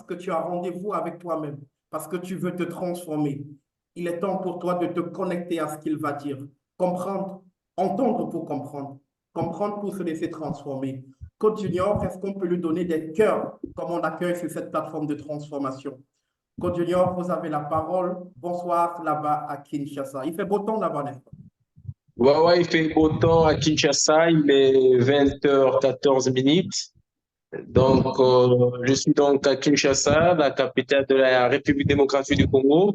parce que tu as rendez-vous avec toi-même, parce que tu veux te transformer. Il est temps pour toi de te connecter à ce qu'il va dire. Comprendre, entendre pour comprendre, comprendre pour se laisser transformer. Code Junior, est-ce qu'on peut lui donner des cœurs comme on accueille sur cette plateforme de transformation? Code Junior, vous avez la parole. Bonsoir là-bas à Kinshasa. Il fait beau temps là-bas, n'est-ce pas? Ouais, ouais, il fait beau temps à Kinshasa, il est 20h14. Donc, je suis donc à Kinshasa, la capitale de la République démocratique du Congo.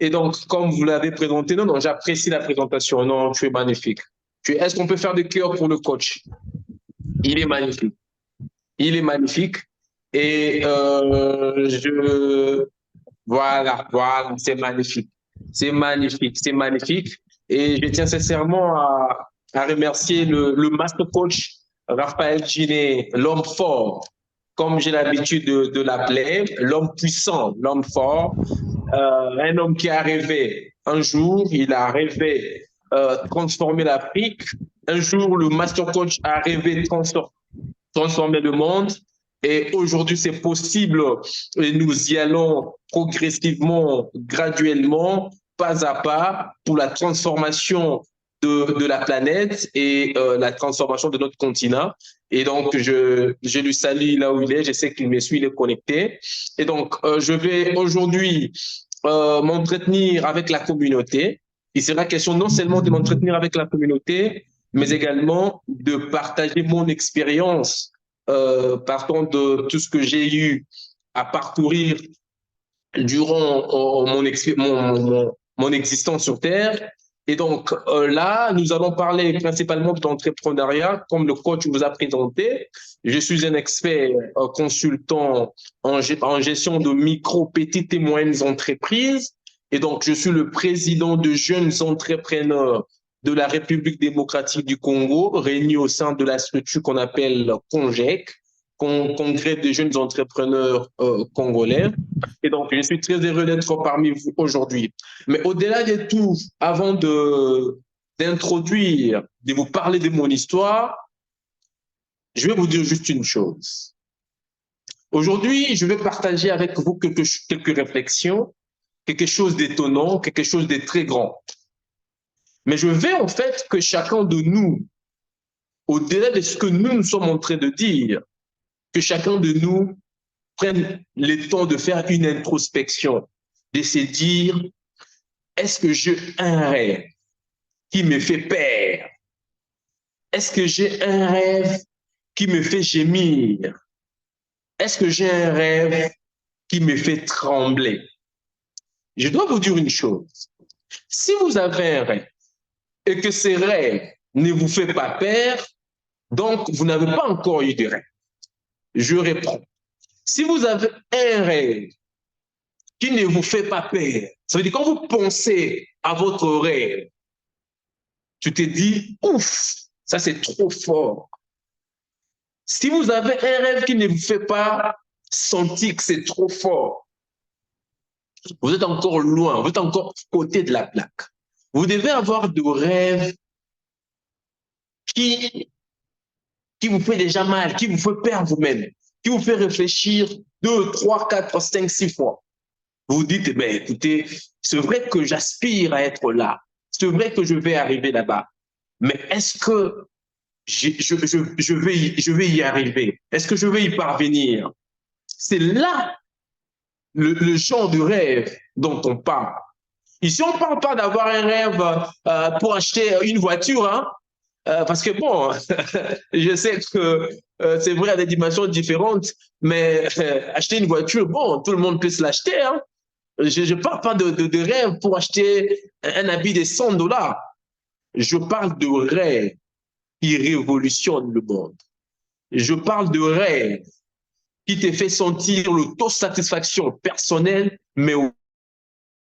Et donc, comme vous l'avez présenté, non, non, j'apprécie la présentation. Non, tu es magnifique. Est-ce qu'on peut faire des cœurs pour le coach? Il est magnifique. Il est magnifique. Et voilà, voilà, c'est magnifique. C'est magnifique, c'est magnifique. Et je tiens sincèrement à remercier le master coach Raphaël Giné, l'homme fort, comme j'ai l'habitude de l'appeler, l'homme puissant, l'homme fort, un homme qui a rêvé. Un jour, il a rêvé transformer l'Afrique. Un jour, le master coach a rêvé transformer le monde. Et aujourd'hui, c'est possible et nous y allons progressivement, graduellement, pas à pas, pour la transformation de la planète et la transformation de notre continent. Et donc, je lui salue là où il est, je sais qu'il me suit, il est connecté. Et donc, je vais aujourd'hui m'entretenir avec la communauté. Il sera question non seulement de m'entretenir avec la communauté, mais également de partager mon expérience partant de tout ce que j'ai eu à parcourir durant mon existence sur Terre. Et donc là, nous allons parler principalement d'entrepreneuriat, comme le coach vous a présenté. Je suis un expert consultant en gestion de micro, petites et moyennes entreprises. Et donc, je suis le président de jeunes entrepreneurs de la République démocratique du Congo, réunis au sein de la structure qu'on appelle CONGEC, Congrès des jeunes entrepreneurs congolais. Et donc, je suis très heureux d'être parmi vous aujourd'hui. Mais au-delà de tout, avant d'introduire, de vous parler de mon histoire, je vais vous dire juste une chose. Aujourd'hui, je vais partager avec vous quelques réflexions, quelque chose d'étonnant, quelque chose de très grand. Mais je veux en fait que chacun de nous, au-delà de ce que nous sommes en train de dire, que chacun de nous prenne le temps de faire une introspection, de se dire, est-ce que j'ai un rêve qui me fait peur? Est-ce que j'ai un rêve qui me fait gémir? Est-ce que j'ai un rêve qui me fait trembler? Je dois vous dire une chose. Si vous avez un rêve et que ce rêve ne vous fait pas peur, donc vous n'avez pas encore eu de rêve. Je reprends. Si vous avez un rêve qui ne vous fait pas peur, ça veut dire quand vous pensez à votre rêve, tu te dis, ouf, ça c'est trop fort. Si vous avez un rêve qui ne vous fait pas sentir que c'est trop fort, vous êtes encore loin, vous êtes encore côté de la plaque. Vous devez avoir des rêves qui vous fait déjà mal, qui vous fait peur vous-même, qui vous fait réfléchir 2, 3, 4, 5, 6 fois. Vous vous dites, ben, écoutez, c'est vrai que j'aspire à être là. C'est vrai que je vais arriver là-bas. Mais est-ce que je vais y arriver? Est-ce que je vais y parvenir? C'est là le genre de rêve dont on parle. Ici, on ne parle pas d'avoir un rêve pour acheter une voiture, hein? Parce que bon, je sais que c'est vrai à des dimensions différentes, mais acheter une voiture, bon, tout le monde peut se l'acheter, hein? Je ne parle pas de rêve pour acheter un habit de $100. Je parle de rêve qui révolutionne le monde. Je parle de rêve qui te fait sentir l'autosatisfaction personnelle, mais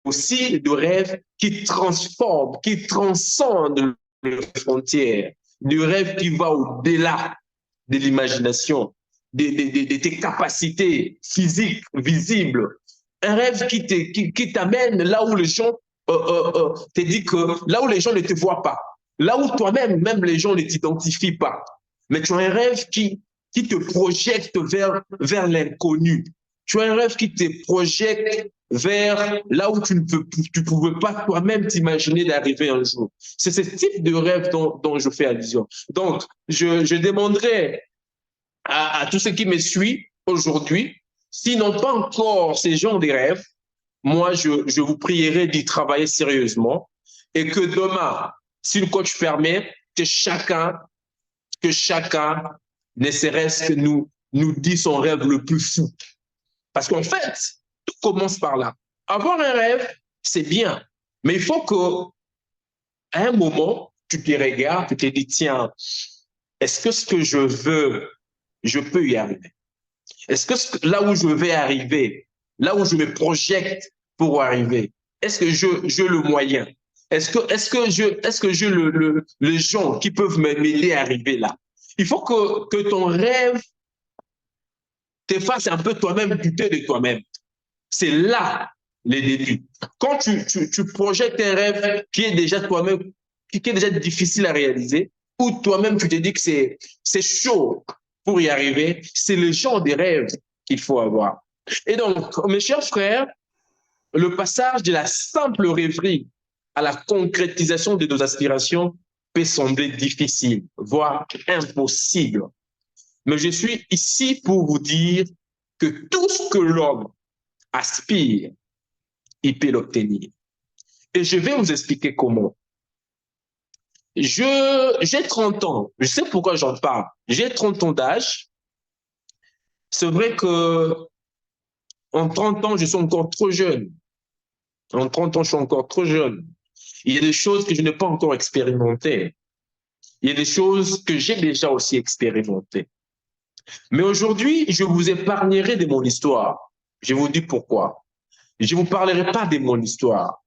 aussi de rêve qui transforme, qui transcende les frontières, du rêve qui va au-delà de l'imagination, de tes capacités physiques, visibles. Un rêve qui t'amène là où les gens te disent que là où les gens ne te voient pas, là où toi-même, même les gens ne t'identifient pas. Mais tu as un rêve qui te projette vers l'inconnu. Tu as un rêve qui te projette vers là où tu ne pouvais pas toi-même t'imaginer d'arriver un jour. C'est ce type de rêve dont je fais allusion. Donc, je demanderai à tous ceux qui me suivent aujourd'hui, s'ils n'ont pas encore ces genres de rêves, moi, je vous prierai d'y travailler sérieusement et que demain, si le coach permet, que chacun, ne serait-ce que nous dit son rêve le plus fou. Parce qu'en fait, tout commence par là. Avoir un rêve, c'est bien, mais il faut que, à un moment, tu te regardes, tu te dis, tiens, est-ce que ce que je veux, je peux y arriver? Est-ce que là où je vais arriver, là où je me projette pour arriver, est-ce que j'ai le moyen? Est-ce que j'ai les gens qui peuvent m'aider à arriver là? Il faut que ton rêve te fasse un peu toi-même douter de toi-même. C'est là les débuts. Quand tu projettes un rêve qui est déjà toi-même, qui est déjà difficile à réaliser, ou toi-même tu te dis que c'est chaud pour y arriver, c'est le genre de rêve qu'il faut avoir. Et donc, mes chers frères, le passage de la simple rêverie à la concrétisation de nos aspirations peut sembler difficile, voire impossible. Mais je suis ici pour vous dire que tout ce que l'homme aspire, il peut l'obtenir. Et je vais vous expliquer comment. J'ai 30 ans. Je sais pourquoi j'en parle. J'ai 30 ans d'âge. C'est vrai que en 30 ans, je suis encore trop jeune. En 30 ans, je suis encore trop jeune. Il y a des choses que je n'ai pas encore expérimentées. Il y a des choses que j'ai déjà aussi expérimentées. Mais aujourd'hui, je vous épargnerai de mon histoire. Je vous dis pourquoi. Je ne vous parlerai pas de mon histoire.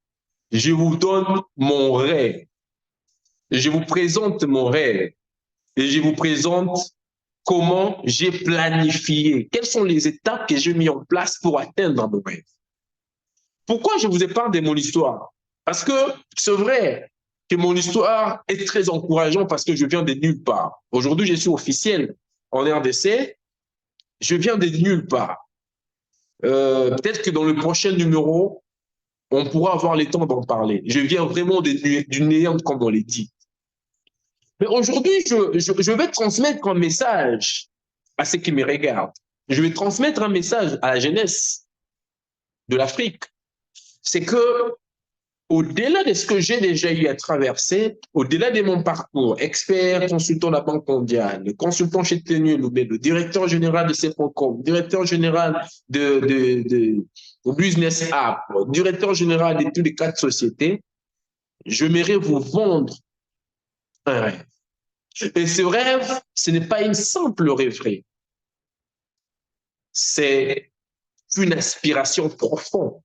Je vous donne mon rêve. Je vous présente mon rêve. Et je vous présente comment j'ai planifié. Quelles sont les étapes que j'ai mises en place pour atteindre mon rêve. Pourquoi je vous épargne de mon histoire? Parce que c'est vrai que mon histoire est très encourageante parce que je viens de nulle part. Aujourd'hui, je suis officiel en RDC. Je viens de nulle part. Peut-être que dans le prochain numéro, on pourra avoir le temps d'en parler. Je viens vraiment du néant, comme on l'a dit. Mais aujourd'hui, je vais transmettre un message à ceux qui me regardent. Je vais transmettre un message à la jeunesse de l'Afrique. C'est que, au-delà de ce que j'ai déjà eu à traverser, au-delà de mon parcours, expert, consultant de la Banque mondiale, consultant chez Tenu Loubello, directeur général de CEPOCOM, directeur général de Business App, directeur général de toutes les 4 sociétés, j'aimerais vous vendre un rêve. Et ce rêve, ce n'est pas une simple rêverie. C'est une aspiration profonde.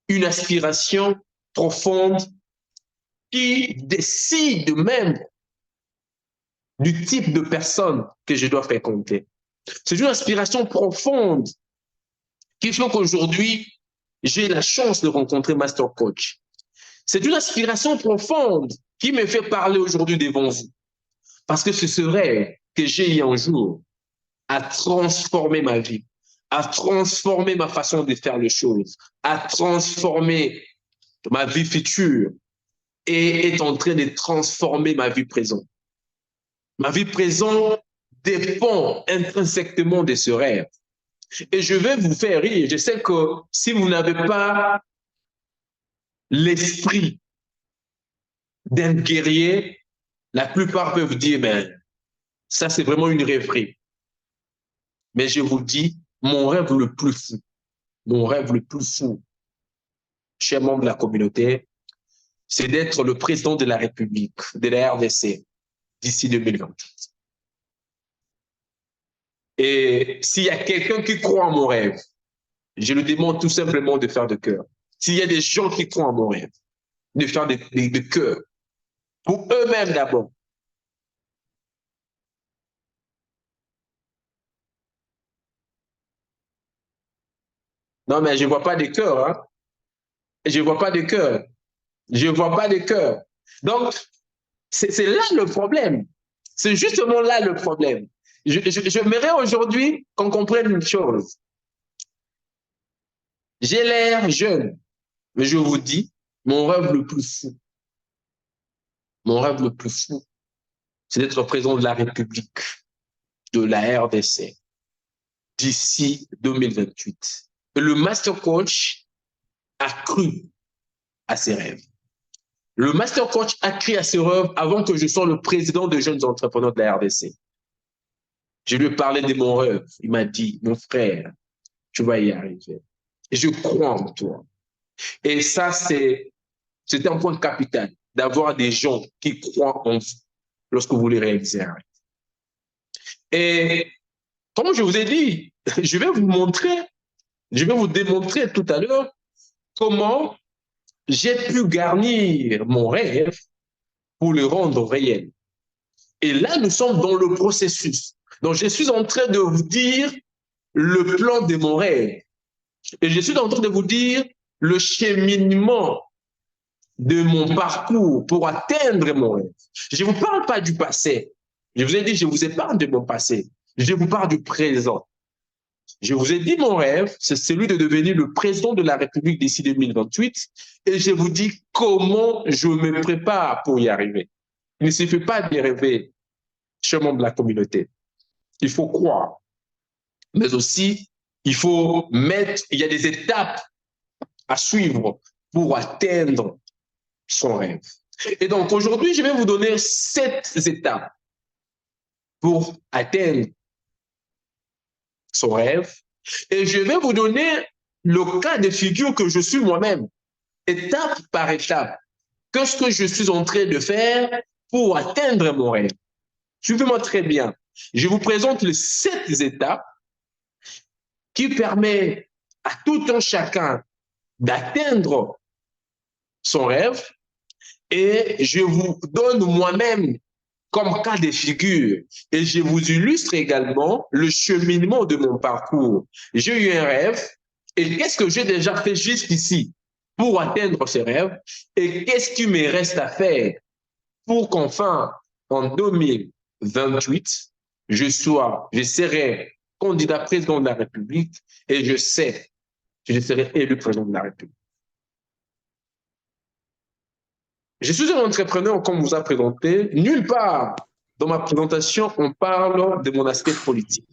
Une aspiration profonde qui décide même du type de personne que je dois fréquenter. C'est une aspiration profonde qui fait qu'aujourd'hui, j'ai la chance de rencontrer Master Coach. C'est une aspiration profonde qui me fait parler aujourd'hui devant vous. Parce que ce rêve que j'ai eu un jour a transformé ma vie, a transformé ma façon de faire les choses, a transformé ma vie future et est en train de transformer ma vie présente. Ma vie présente dépend intrinsèquement de ce rêve. Et je vais vous faire rire. Je sais que si vous n'avez pas l'esprit d'un guerrier, la plupart peuvent dire, mais ça c'est vraiment une rêverie. Mais je vous dis, mon rêve le plus fou, chers membres de la communauté, c'est d'être le président de la République, de la RDC, d'ici 2028. Et s'il y a quelqu'un qui croit en mon rêve, je lui demande tout simplement de faire de cœur. S'il y a des gens qui croient en mon rêve, de faire de cœur, pour eux-mêmes d'abord. Non, mais je ne vois pas de cœur. Hein? Je ne vois pas de cœur. Je ne vois pas de cœur. Donc, c'est là le problème. C'est justement là le problème. J'aimerais aujourd'hui qu'on comprenne une chose. J'ai l'air jeune, mais je vous dis, mon rêve le plus fou, mon rêve le plus fou, c'est d'être président de la République, de la RDC, d'ici 2028. Et le master coach a cru à ses rêves. Le master coach a cru à ses rêves avant que je sois le président de jeunes entrepreneurs de la RDC. Je lui ai parlé de mon rêve. Il m'a dit, mon frère, tu vas y arriver. Et je crois en toi. Et ça, c'était un point capital, d'avoir des gens qui croient en vous lorsque vous voulez réaliser un rêve. Et comme je vous ai dit, je vais vous montrer, je vais vous démontrer tout à l'heure comment j'ai pu garnir mon rêve pour le rendre réel. Et là, nous sommes dans le processus. Donc, je suis en train de vous dire le plan de mon rêve. Et je suis en train de vous dire le cheminement de mon parcours pour atteindre mon rêve. Je ne vous parle pas du passé. Je vous ai dit, je vous épargne de mon passé. Je vous parle du présent. Je vous ai dit, mon rêve, c'est celui de devenir le président de la République d'ici 2028. Et je vous dis comment je me prépare pour y arriver. Il ne suffit pas de rêver, chers membres de la communauté. Il faut croire. Mais aussi, il faut il y a des étapes à suivre pour atteindre son rêve. Et donc, aujourd'hui, je vais vous donner 7 étapes pour atteindre son rêve. Et je vais vous donner le cas de figure que je suis moi-même, étape par étape. Qu'est-ce que je suis en train de faire pour atteindre mon rêve? Suivez-moi très bien. Je vous présente les 7 étapes qui permettent à tout un chacun d'atteindre son rêve. Et je vous donne moi-même comme cas de figure. Et je vous illustre également le cheminement de mon parcours. J'ai eu un rêve. Et qu'est-ce que j'ai déjà fait jusqu'ici pour atteindre ce rêve? Et qu'est-ce qui me reste à faire pour qu'enfin, en 2028, je serai candidat président de la République et je sais que je serai élu président de la République. Je suis un entrepreneur, comme vous a présenté. Nulle part dans ma présentation, on parle de mon aspect politique.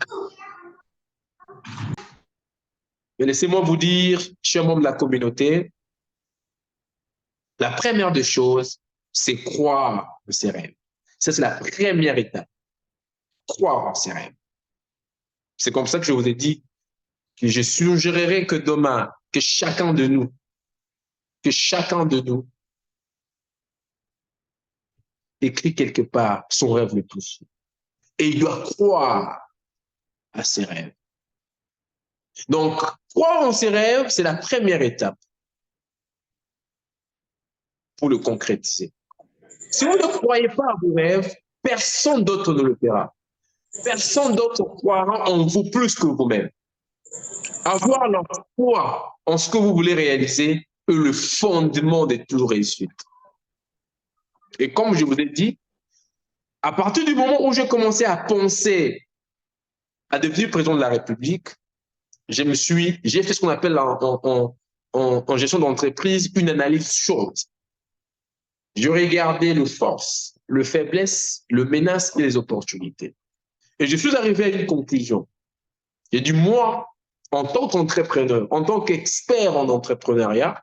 Mais laissez-moi vous dire, chers membres de la communauté, la première des choses, c'est croire en ses rêves. Ça, c'est la première étape. Croire en ses rêves. C'est comme ça que je vous ai dit que je suggérerais que demain, que chacun de nous écrit quelque part son rêve le plus. Et il doit croire à ses rêves. Donc, croire en ses rêves, c'est la première étape pour le concrétiser. Si vous ne croyez pas à vos rêves, personne d'autre ne le fera. Personne d'autre croira en vous plus que vous-même. Avoir la foi en ce que vous voulez réaliser est le fondement de toute réussite. Et comme je vous ai dit, à partir du moment où j'ai commencé à penser à devenir président de la République, j'ai fait ce qu'on appelle en gestion d'entreprise une analyse short. Je regardais les forces, les faiblesses, les menaces et les opportunités. Et je suis arrivé à une conclusion. J'ai dit, moi, en tant qu'entrepreneur, en tant qu'expert en entrepreneuriat,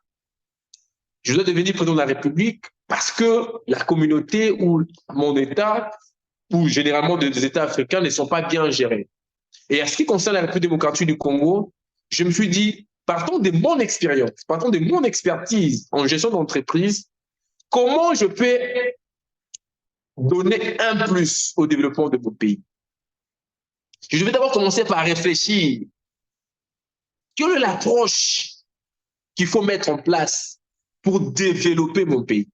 je dois devenir président de la République parce que la communauté ou mon État, ou généralement des États africains, ne sont pas bien gérés. Et à ce qui concerne la République démocratique du Congo, je me suis dit, partons de mon expérience, partons de mon expertise en gestion d'entreprise, comment je peux donner un plus au développement de mon pays? Je vais d'abord commencer par réfléchir. Quelle est l'approche qu'il faut mettre en place pour développer mon pays?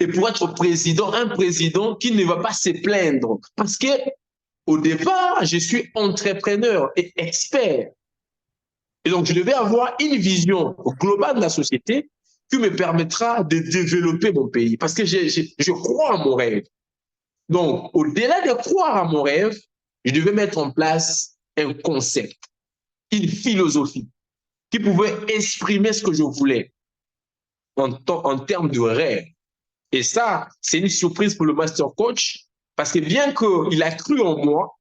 Et pour être président, un président qui ne va pas se plaindre. Parce que au départ, je suis entrepreneur et expert. Et donc, je devais avoir une vision globale de la société qui me permettra de développer mon pays. Parce que je crois à mon rêve. Donc, au-delà de croire à mon rêve, je devais mettre en place un concept, une philosophie qui pouvait exprimer ce que je voulais en termes de rêve. Et ça, c'est une surprise pour le master coach, parce que bien qu'il a cru en moi,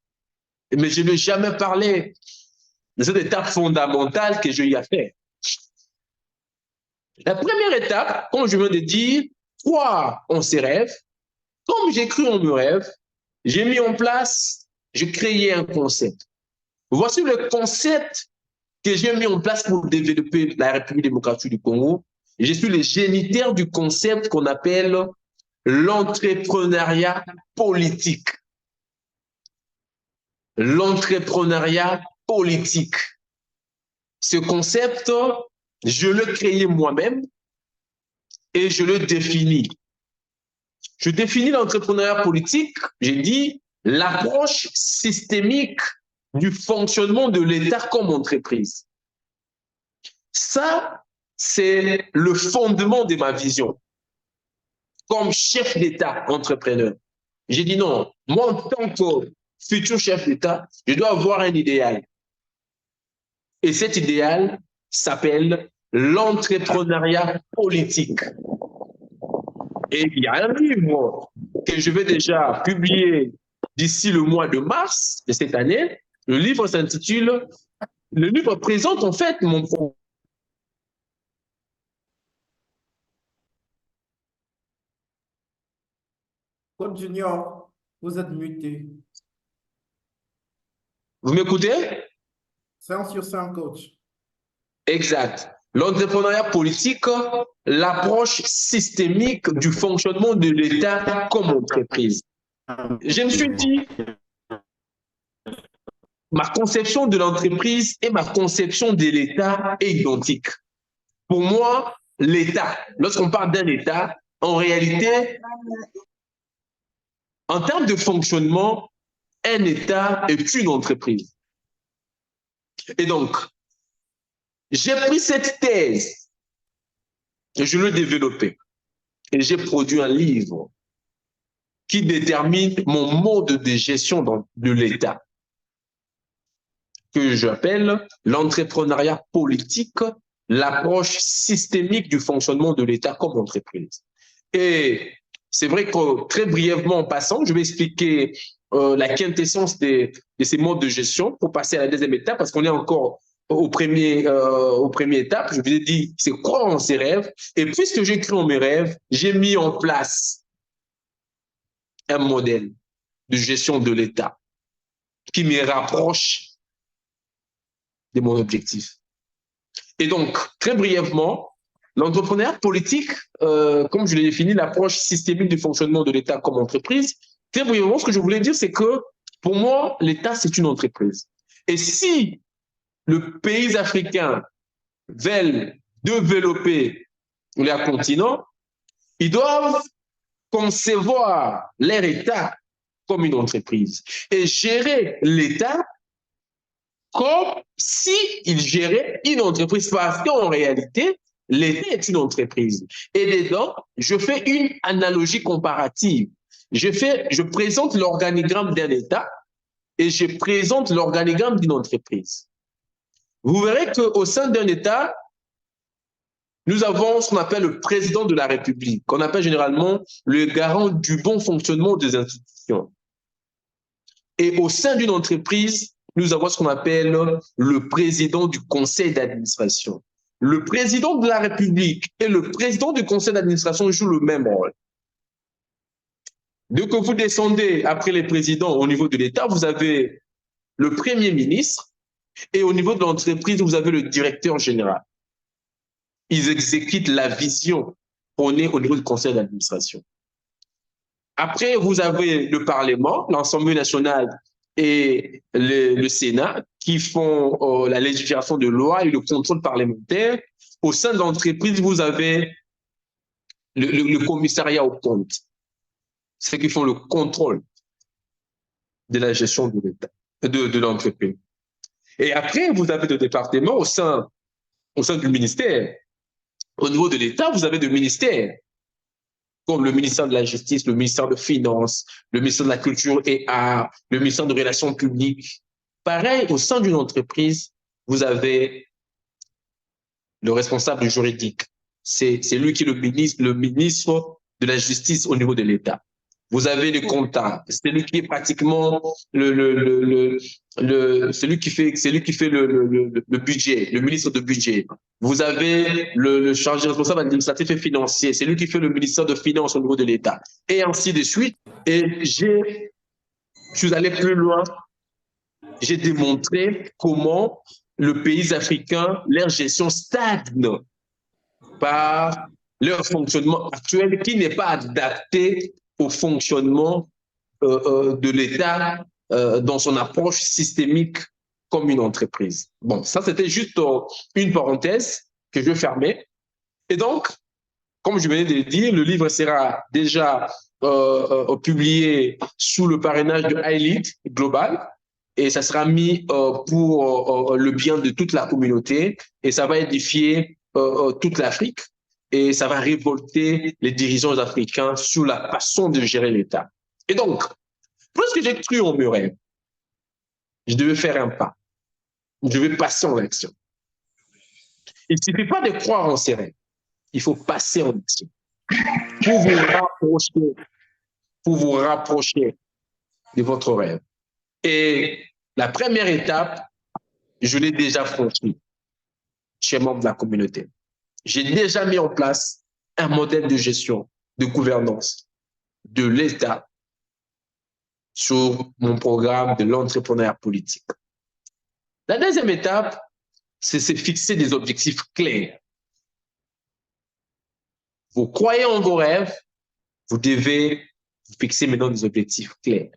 mais je n'ai jamais parlé de cette étape fondamentale que je lui ai fait. La première étape, comme je viens de dire, croire en ses rêves. Comme j'ai cru en mes rêves, j'ai mis en place, j'ai créé un concept. Voici le concept que j'ai mis en place pour développer la République démocratique du Congo. Je suis le géniteur du concept qu'on appelle l'entrepreneuriat politique. L'entrepreneuriat politique. Ce concept, je l'ai créé moi-même et je le définis. Je définis l'entrepreneuriat politique, j'ai dit, l'approche systémique du fonctionnement de l'État comme entreprise. Ça, c'est le fondement de ma vision. Comme chef d'État entrepreneur, j'ai dit non, moi en tant que futur chef d'État, je dois avoir un idéal. Et cet idéal s'appelle l'entrepreneuriat politique. Et il y a un livre que je vais déjà publier d'ici le mois de mars de cette année. Le livre s'intitule, le livre présente en fait mon programme. Coach Junior, vous êtes muté. Vous m'écoutez? 5 sur 5, coach. Exact. L'entrepreneuriat politique, l'approche systémique du fonctionnement de l'État comme entreprise. Je me suis dit, ma conception de l'entreprise et ma conception de l'État est identique. Pour moi, l'État, lorsqu'on parle d'un État, en réalité, en termes de fonctionnement, un État est une entreprise. Et donc, j'ai pris cette thèse et je l'ai développée. Et j'ai produit un livre qui détermine mon mode de gestion de l'État, que j'appelle l'entrepreneuriat politique, l'approche systémique du fonctionnement de l'État comme entreprise. Et c'est vrai que très brièvement en passant, je vais expliquer la quintessence de ces modes de gestion pour passer à la deuxième étape, parce qu'on est encore au premier étape. Je vous ai dit, c'est croire en ses rêves. Et puisque j'ai cru en mes rêves, j'ai mis en place un modèle de gestion de l'État qui me rapproche de mon objectif. Et donc, très brièvement, l'entrepreneuriat politique, comme je l'ai défini, l'approche systémique du fonctionnement de l'État comme entreprise, très brièvement, ce que je voulais dire, c'est que pour moi, l'État, c'est une entreprise. Et si le pays africain veut développer leur continent, ils doivent concevoir leur État comme une entreprise et gérer l'État comme s'il gérait une entreprise, parce qu'en réalité, l'État est une entreprise. Et dedans, je fais une analogie comparative. Je présente l'organigramme d'un État et je présente l'organigramme d'une entreprise. Vous verrez qu'au sein d'un État, nous avons ce qu'on appelle le président de la République, qu'on appelle généralement le garant du bon fonctionnement des institutions. Et au sein d'une entreprise, nous avons ce qu'on appelle le président du conseil d'administration. Le président de la République et le président du conseil d'administration jouent le même rôle. Dès que vous descendez après les présidents au niveau de l'État, vous avez le premier ministre et au niveau de l'entreprise, vous avez le directeur général. Ils exécutent la vision qu'on est au niveau du conseil d'administration. Après, vous avez le Parlement, l'Assemblée nationale et le Sénat qui font la légifération de loi et le contrôle parlementaire. Au sein de l'entreprise, vous avez le commissariat aux comptes, ceux qui font le contrôle de la gestion de l'État, de l'entreprise. Et après, vous avez des départements au sein du ministère. Au niveau de l'État, vous avez des ministères, comme le ministère de la Justice, le ministère des Finances, le ministère de la Culture et Arts, le ministère des Relations publiques. Pareil, au sein d'une entreprise, vous avez le responsable juridique. C'est lui qui est le ministre de la Justice au niveau de l'État. Vous avez le comptable, c'est lui qui est pratiquement celui qui fait le budget, le ministre de budget. Vous avez le chargé responsable administratif et financier, c'est lui qui fait le ministère de Finances au niveau de l'État, et ainsi de suite. Et je suis allé plus loin, j'ai démontré comment le pays africain, leur gestion stagne par leur fonctionnement actuel qui n'est pas adapté au fonctionnement de l'État dans son approche systémique comme une entreprise. Bon, ça c'était juste une parenthèse que je vais fermer. Et donc, comme je venais de le dire, le livre sera déjà publié sous le parrainage de iLead Global et ça sera mis pour le bien de toute la communauté et ça va édifier toute l'Afrique et ça va révolter les dirigeants africains sur la façon de gérer l'État. Et donc, lorsque j'ai cru en mes rêves, je devais faire un pas. Je devais passer en action. Il ne suffit pas de croire en ses rêves. Il faut passer en action. Pour vous rapprocher de votre rêve. Et la première étape, je l'ai déjà franchie chez membre de la communauté. J'ai déjà mis en place un modèle de gestion, de gouvernance de l'État sur mon programme de l'entrepreneuriat politique. La deuxième étape, c'est se fixer des objectifs clairs. Vous croyez en vos rêves, vous devez vous fixer maintenant des objectifs clairs.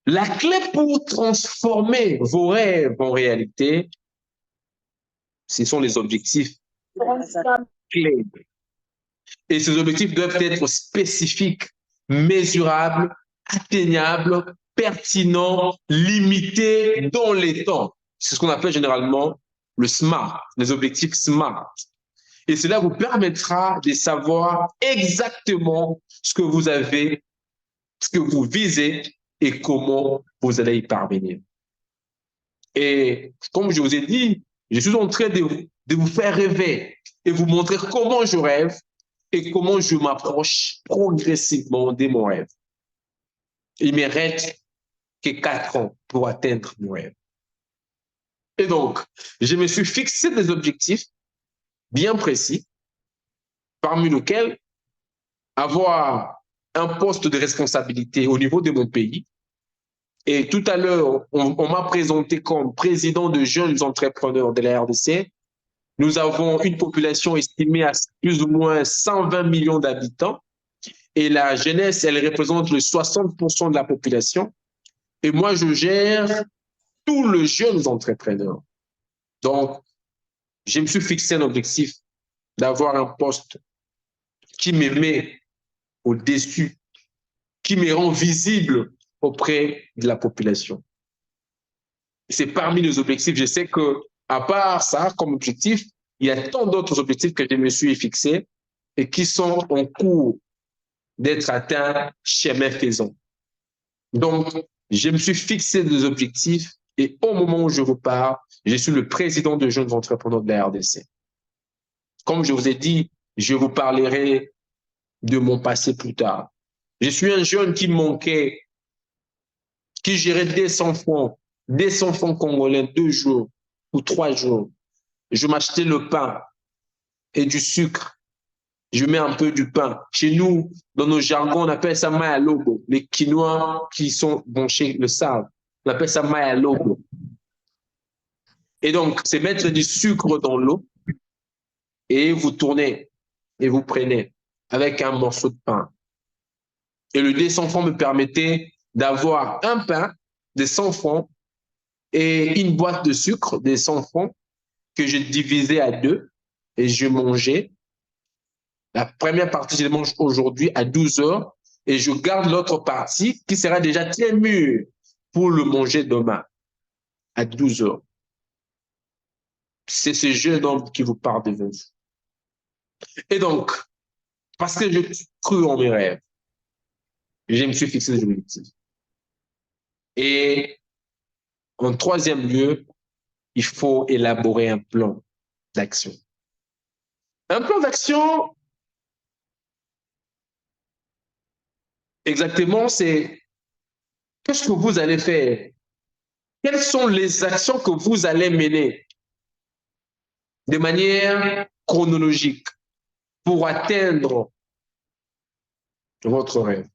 La clé pour transformer vos rêves en réalité, ce sont les objectifs clairs. Et ces objectifs doivent être spécifiques, mesurables, atteignables, pertinents, limités dans les temps. C'est ce qu'on appelle généralement le SMART, les objectifs SMART. Et cela vous permettra de savoir exactement ce que vous avez, ce que vous visez et comment vous allez y parvenir. Et comme je vous ai dit, je suis en train de vous faire rêver et vous montrer comment je rêve et comment je m'approche progressivement de mon rêve. Il ne me reste que 4 ans pour atteindre mon rêve. Et donc, je me suis fixé des objectifs bien précis, parmi lesquels avoir un poste de responsabilité au niveau de mon pays. Et tout à l'heure, on m'a présenté comme président de jeunes entrepreneurs de la RDC. Nous avons une population estimée à plus ou moins 120 millions d'habitants. Et la jeunesse, elle représente le 60% de la population. Et moi, je gère tous les jeunes entrepreneurs. Donc, je me suis fixé un objectif d'avoir un poste qui me met au-dessus, qui me rend visible auprès de la population. C'est parmi les objectifs. Je sais que, à part ça, comme objectif, il y a tant d'autres objectifs que je me suis fixés et qui sont en cours d'être atteints chemin faisant. Donc, je me suis fixé des objectifs et au moment où je vous parle, je suis le président de jeunes entrepreneurs de la RDC. Comme je vous ai dit, je vous parlerai de mon passé plus tard. Je suis un jeune qui manquait, qui gérait 200 francs congolais 2 jours ou 3 jours. Je m'achetais le pain et du sucre. Je mets un peu du pain. Chez nous, dans nos jargons, on appelle ça maï à logo. Les Quinois qui sont branchés le savent. On appelle ça maï à logo. Et donc, c'est mettre du sucre dans l'eau et vous tournez et vous prenez avec un morceau de pain. Et le 200 francs me permettait d'avoir un pain de 100 francs et une boîte de sucre de 100 francs que je divisais à 2 et je mangeais. La première partie, je la mange aujourd'hui à 12 heures et je garde l'autre partie qui sera déjà très mûre pour le manger demain à 12 heures. C'est ce jeune homme qui vous parle devant vous. Et donc, parce que je cru en mes rêves, je me suis fixé des objectifs. Et en troisième lieu, il faut élaborer un plan d'action. Un plan d'action, exactement, c'est qu'est-ce que vous allez faire? Quelles sont les actions que vous allez mener de manière chronologique pour atteindre votre rêve?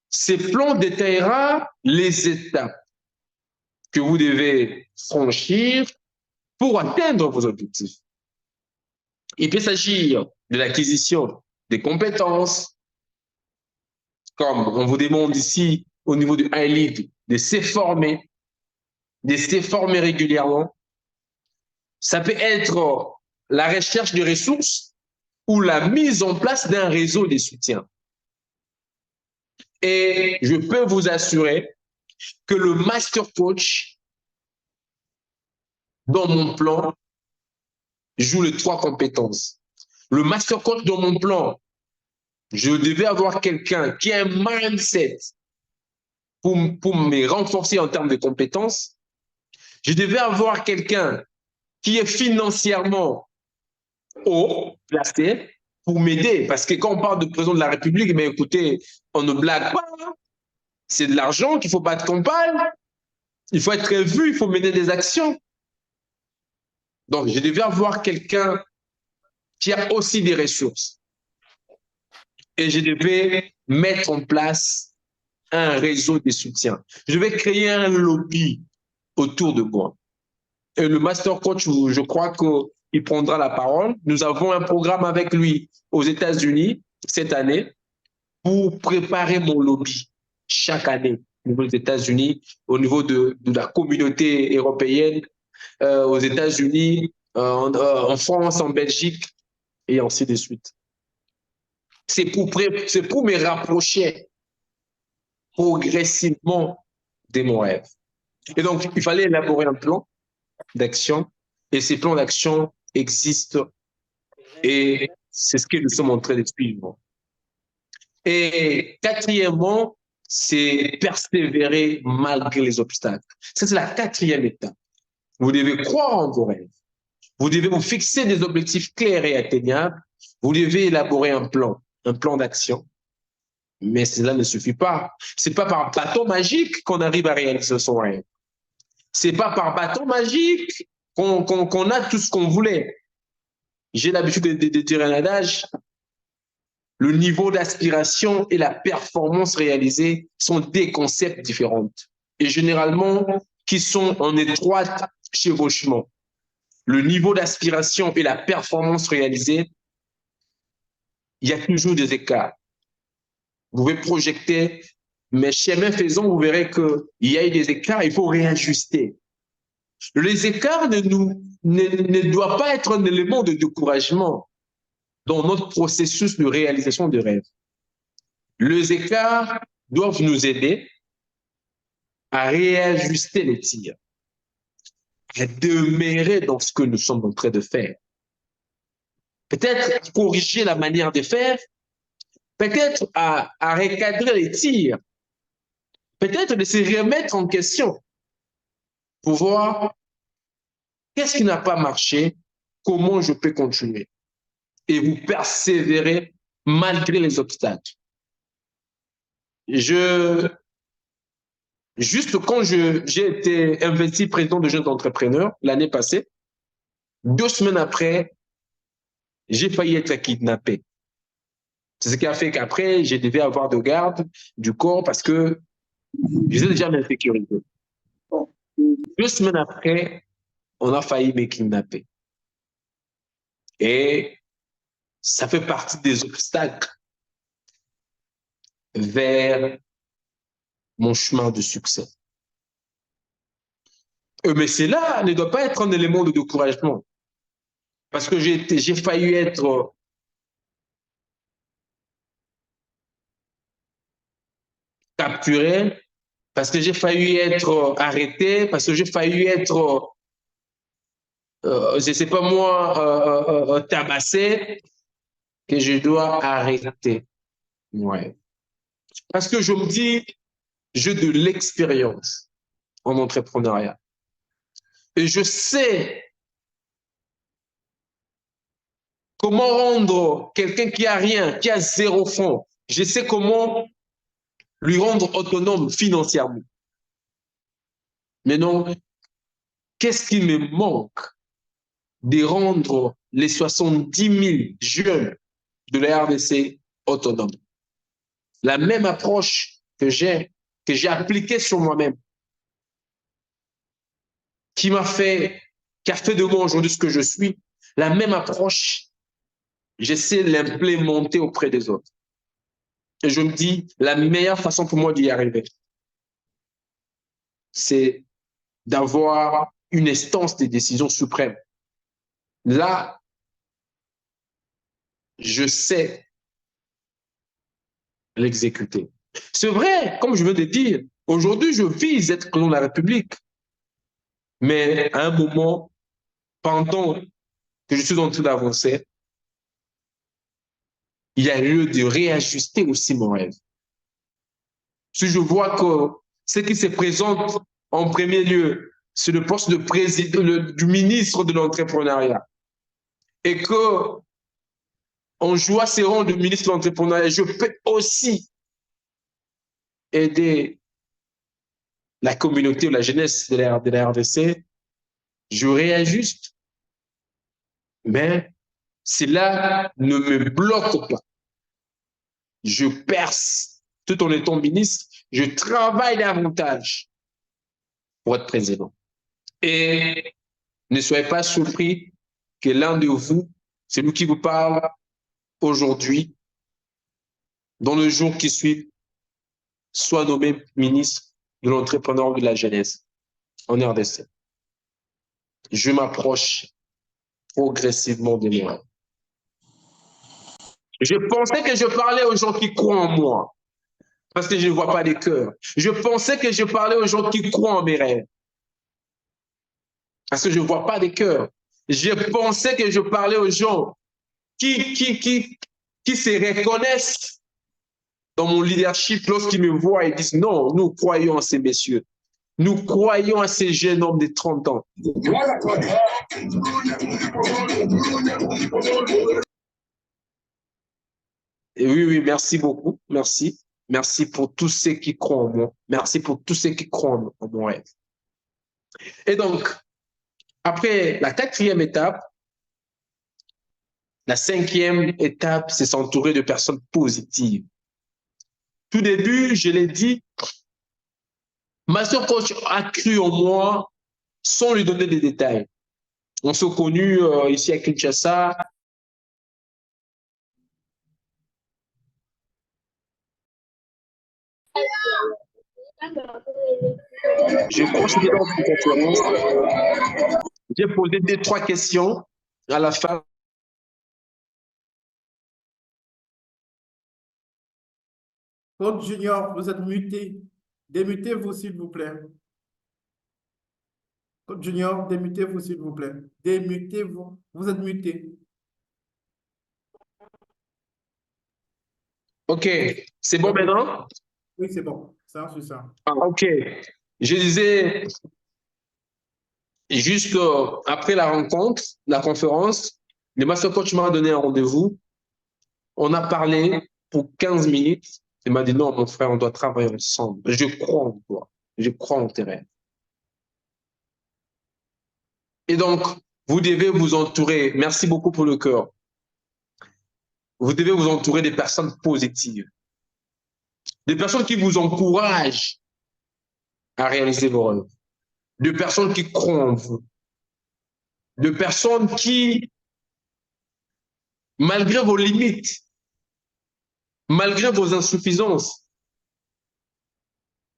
Ces plans détaillera les étapes que vous devez franchir pour atteindre vos objectifs. Il peut s'agir de l'acquisition des compétences, comme on vous demande ici au niveau du I-Lead, de se former régulièrement. Ça peut être la recherche de ressources ou la mise en place d'un réseau de soutien. Et je peux vous assurer que le Master Coach, dans mon plan, joue les 3 compétences. Le Master Coach, dans mon plan, je devais avoir quelqu'un qui a un mindset pour me renforcer en termes de compétences. Je devais avoir quelqu'un qui est financièrement haut placé pour m'aider. Parce que quand on parle de président de la République, mais écoutez, on ne blague pas. C'est de l'argent qu'il faut battre campagne. Il faut être vu, il faut mener des actions. Donc, je devais avoir quelqu'un qui a aussi des ressources. Et je devais mettre en place un réseau de soutien. Je vais créer un lobby autour de moi. Et le Master Coach, je crois qu'il prendra la parole. Nous avons un programme avec lui aux États-Unis cette année pour préparer mon lobby chaque année au niveau des États-Unis, au niveau de la communauté européenne, aux États-Unis, en France, en Belgique, et ainsi de suite. C'est pour me rapprocher progressivement de mon rêve. Et donc, il fallait élaborer un plan d'action, et ces plans d'action existent, et c'est ce que nous sommes en train de suivre. Et quatrièmement, c'est persévérer malgré les obstacles. Ça, c'est la 4e étape. Vous devez croire en vos rêves. Vous devez vous fixer des objectifs clairs et atteignables. Vous devez élaborer un plan d'action. Mais cela ne suffit pas. Ce n'est pas par bâton magique qu'on arrive à réaliser son rêve. Ce n'est pas par bâton magique qu'on a tout ce qu'on voulait. J'ai l'habitude de dire un adage, le niveau d'aspiration et la performance réalisée sont des concepts différents et généralement qui sont en étroite chevauchement. Le niveau d'aspiration et la performance réalisée, il y a toujours des écarts. Vous pouvez projeter, mais chemin faisant, vous verrez qu'il y a des écarts, il faut réajuster. Les écarts ne doivent pas être un élément de découragement dans notre processus de réalisation de rêve. Les écarts doivent nous aider à réajuster les tirs, à demeurer dans ce que nous sommes en train de faire. Peut-être corriger la manière de faire, peut-être à recadrer les tirs, peut-être de se remettre en question pour voir qu'est-ce qui n'a pas marché, comment je peux continuer. Et vous persévérer malgré les obstacles. Juste quand j'ai été investi président de jeunes entrepreneurs l'année passée, 2 semaines après, j'ai failli être kidnappé. C'est ce qui a fait qu'après, je devais avoir de garde du corps parce que j'étais déjà en insécurité. 2 semaines après, on a failli me kidnapper. Et ça fait partie des obstacles vers mon chemin de succès. Mais cela ne doit pas être un élément de découragement. Parce que j'ai failli être capturé, parce que j'ai failli être arrêté, parce que j'ai failli être, je ne sais pas moi, tabassé, que je dois arrêter. Ouais. Parce que je me dis, j'ai de l'expérience en entrepreneuriat. Et je sais comment rendre quelqu'un qui a rien, qui a 0 franc, je sais comment lui rendre autonome financièrement. Mais non, qu'est-ce qui me manque de rendre les 70 000 jeunes de la RDC autonomes? La même approche que j'ai appliquée sur moi-même, qui a fait de moi aujourd'hui ce que je suis, la même approche, j'essaie de l'implémenter auprès des autres. Et je me dis, la meilleure façon pour moi d'y arriver, c'est d'avoir une instance de décision suprême. Là, je sais l'exécuter. C'est vrai, comme je viens de dire, aujourd'hui, je vise être président de la République. Mais à un moment, pendant que je suis en train d'avancer, il y a lieu de réajuster aussi mon rêve. Si je vois que ce qui se présente en premier lieu, c'est le poste de président, du ministre de l'entrepreneuriat, et que en jouant ces rôles de ministre de l'entrepreneuriat, je peux aussi aider la communauté ou la jeunesse de la RDC, je réajuste. Mais cela ne me bloque pas. Je perce tout en étant ministre, je travaille davantage pour être président. Et ne soyez pas surpris que l'un de vous, celui qui vous parle aujourd'hui, dans le jour qui suit, soit nommé ministre de l'entrepreneuriat de la jeunesse en RDC. Je m'approche progressivement de moi. Je pensais que je parlais aux gens qui croient en moi, parce que je ne vois pas les cœurs. Je pensais que je parlais aux gens qui croient en mes rêves, parce que je ne vois pas des cœurs. Je pensais que je parlais aux gens qui se reconnaissent dans mon leadership lorsqu'ils me voient et disent non, nous croyons en ces messieurs. Nous croyons à ces jeunes hommes de 30 ans. Et oui, merci beaucoup. Merci. Merci pour tous ceux qui croient en moi. Merci pour tous ceux qui croient en mon rêve. Et donc, après la 4e étape, la 5e étape, c'est s'entourer de personnes positives. Tout début, je l'ai dit, Master Coach a cru en moi sans lui donner des détails. On s'est connus ici à Kinshasa. Je crois que c'était dans une conférence. J'ai posé 2-3 questions à la fin. Coach Junior, vous êtes muté. Démutez-vous, s'il vous plaît. Coach Junior, démutez-vous, s'il vous plaît. Démutez-vous. Vous êtes muté. OK. C'est bon maintenant? Oui, c'est bon. Ça, c'est ça. Ah, OK. Je disais, juste après la rencontre, la conférence, le Master Coach m'a donné un rendez-vous. On a parlé pour 15 minutes. Il m'a dit non, mon frère, on doit travailler ensemble. Je crois en toi. Je crois en tes rêves. Et donc, vous devez vous entourer. Merci beaucoup pour le cœur. Vous devez vous entourer des personnes positives. Des personnes qui vous encouragent à réaliser vos rêves. De personnes qui croient en vous. De personnes qui, malgré vos limites, malgré vos insuffisances,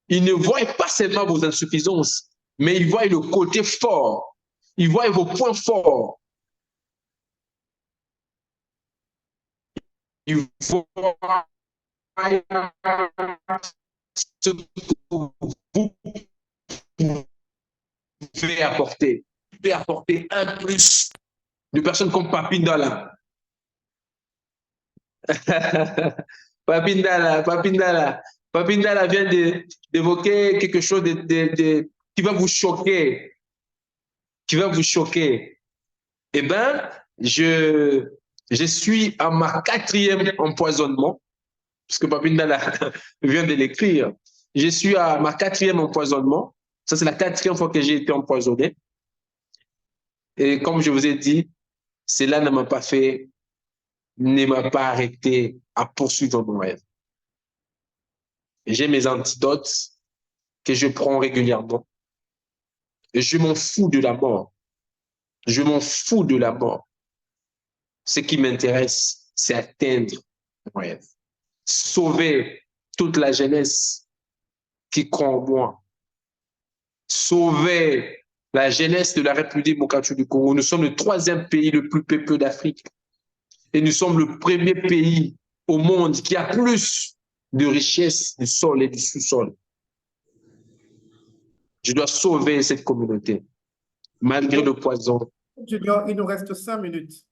ils ne voient pas seulement vos insuffisances, mais ils voient le côté fort. Ils voient vos points forts. Ils voient ce que vous pouvez apporter. Vous pouvez apporter un plus de personnes comme Papindala. Papindala vient d'évoquer quelque chose qui va vous choquer. qui va vous choquer. Eh bien, je suis à ma 4e empoisonnement, parce que Babindala vient de l'écrire. Je suis à ma 4e empoisonnement. Ça, c'est la 4e fois que j'ai été empoisonné. Et comme je vous ai dit, cela ne m'a pas arrêté à poursuivre mon rêve. J'ai mes antidotes que je prends régulièrement. Et je m'en fous de la mort. Je m'en fous de la mort. Ce qui m'intéresse, c'est atteindre mon rêve. Sauver toute la jeunesse qui croit en moi. Sauver la jeunesse de la République démocratique du Congo. Nous sommes le 3e pays le plus peuplé d'Afrique. Et nous sommes le 1er pays au monde qui a plus de richesses du sol et du sous-sol. Je dois sauver cette communauté, malgré le poison. Junior, il nous reste 5 minutes.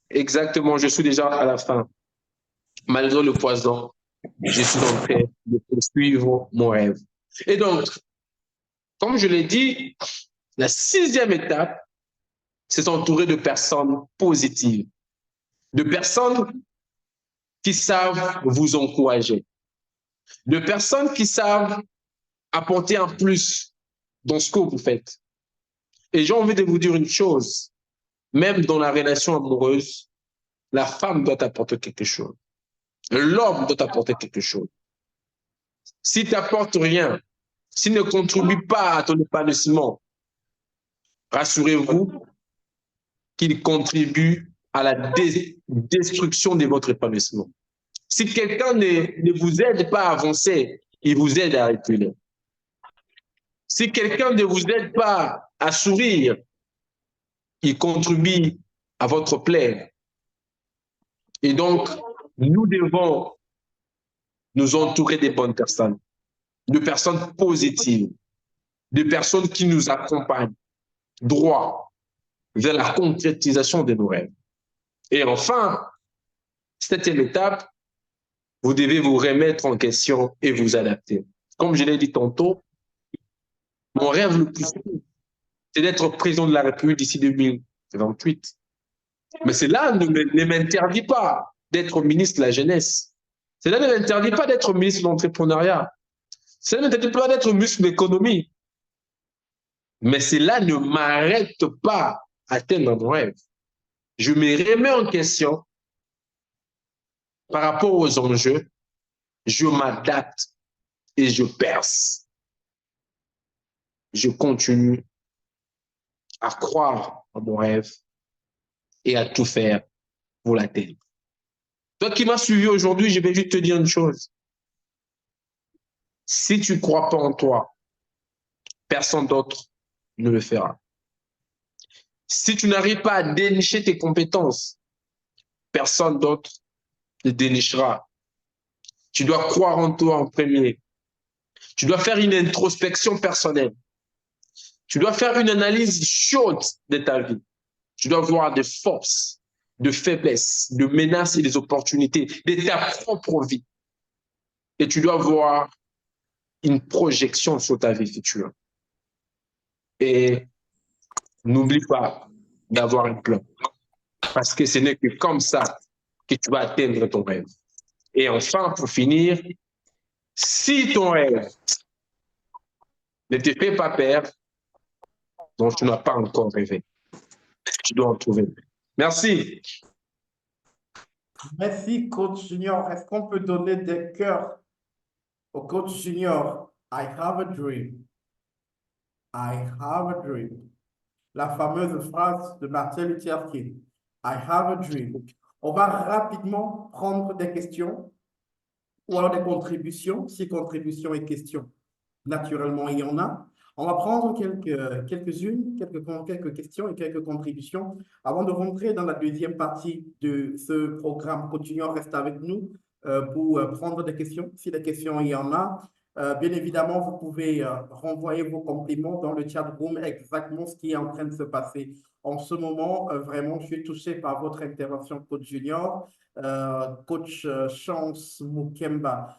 Exactement, je suis déjà à la fin. Malgré le poison, je suis en train de poursuivre mon rêve. Et donc, comme je l'ai dit, la 6e étape, c'est s'entourer de personnes positives, de personnes qui savent vous encourager, de personnes qui savent apporter un plus dans ce que vous faites. Et j'ai envie de vous dire une chose, même dans la relation amoureuse, la femme doit apporter quelque chose. L'homme doit apporter quelque chose. Si tu n'apportes rien, s'il ne contribue pas à ton épanouissement, rassurez-vous qu'il contribue à la destruction de votre épanouissement. Si quelqu'un ne vous aide pas à avancer, il vous aide à reculer. Si quelqu'un ne vous aide pas à sourire, il contribue à votre plaie. Et donc, nous devons nous entourer des bonnes personnes, de personnes positives, de personnes qui nous accompagnent droit vers la concrétisation de nos rêves. Et enfin, 7e étape, vous devez vous remettre en question et vous adapter. Comme je l'ai dit tantôt, mon rêve le plus fou, c'est d'être président de la République d'ici 2028. Mais cela ne m'interdit pas d'être ministre de la Jeunesse. Cela ne m'interdit pas d'être ministre de l'Entrepreneuriat. Cela ne m'interdit pas d'être ministre de l'Économie. Mais cela ne m'arrête pas à atteindre mon rêve. Je me remets en question par rapport aux enjeux. Je m'adapte et je perce. Je continue à croire en mon rêve et à tout faire pour l'atteindre. Toi qui m'as suivi aujourd'hui, je vais juste te dire une chose. Si tu ne crois pas en toi, personne d'autre ne le fera. Si tu n'arrives pas à dénicher tes compétences, personne d'autre ne dénichera. Tu dois croire en toi en premier. Tu dois faire une introspection personnelle. Tu dois faire une analyse chaude de ta vie. Tu dois voir des forces, de faiblesses, de menaces et des opportunités de ta propre vie. Et tu dois voir une projection sur ta vie future. Et n'oublie pas d'avoir un plan. Parce que ce n'est que comme ça que tu vas atteindre ton rêve. Et enfin, pour finir, si ton rêve ne te fait pas perdre, donc tu n'as pas encore rêvé. Tu dois en trouver. Merci. Merci, coach Junior. Est-ce qu'on peut donner des cœurs au coach Junior? I have a dream. I have a dream. La fameuse phrase de Martin Luther King. I have a dream. On va rapidement prendre des questions ou alors des contributions, si contributions et questions, naturellement, il y en a. On va prendre quelques-unes, quelques questions et quelques contributions avant de rentrer dans la deuxième partie de ce programme. Continuons, reste avec nous pour prendre des questions, si des questions il y en a. Bien évidemment, vous pouvez renvoyer vos compliments dans le chat room, exactement ce qui est en train de se passer en ce moment. Vraiment, je suis touché par votre intervention, coach Junior. Coach Chance Mukemba.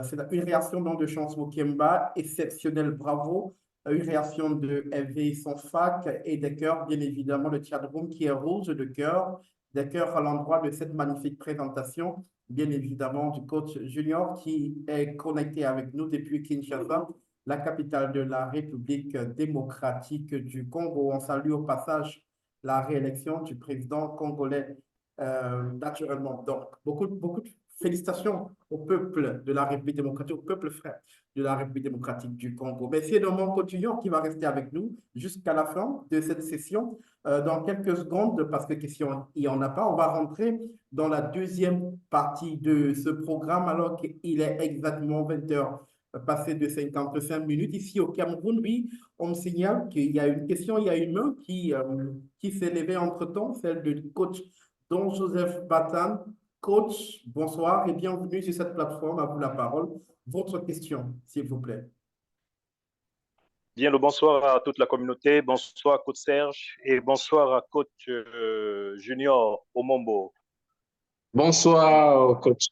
C'est une réaction donc de Chance Mukemba, exceptionnelle, bravo. une réaction de FV son fac et des cœurs, bien évidemment, le chat room qui est rouge de cœur, des cœurs à l'endroit de cette magnifique présentation, bien évidemment, du coach junior qui est connecté avec nous depuis Kinshasa, la capitale de la République démocratique du Congo. On salue au passage la réélection du président congolais naturellement. Donc, beaucoup de félicitations au peuple de la République démocratique, au peuple frère de la République démocratique du Congo. Mais c'est dans mon continuant qui va rester avec nous jusqu'à la fin de cette session. Dans quelques secondes, parce que question, il n'y en a pas, on va rentrer dans la deuxième partie de ce programme alors qu'il est exactement 20 heures passé de 55 minutes. Ici au Cameroun, oui, on me signale qu'il y a une question, il y a une main qui s'est levée entre-temps, celle du coach Don Joseph Batan. Coach, bonsoir et bienvenue sur cette plateforme. À vous la parole. Votre question, s'il vous plaît. Bien, le bonsoir à toute la communauté. Bonsoir à coach Serge et bonsoir à coach Junior Omombo. Bonsoir, coach.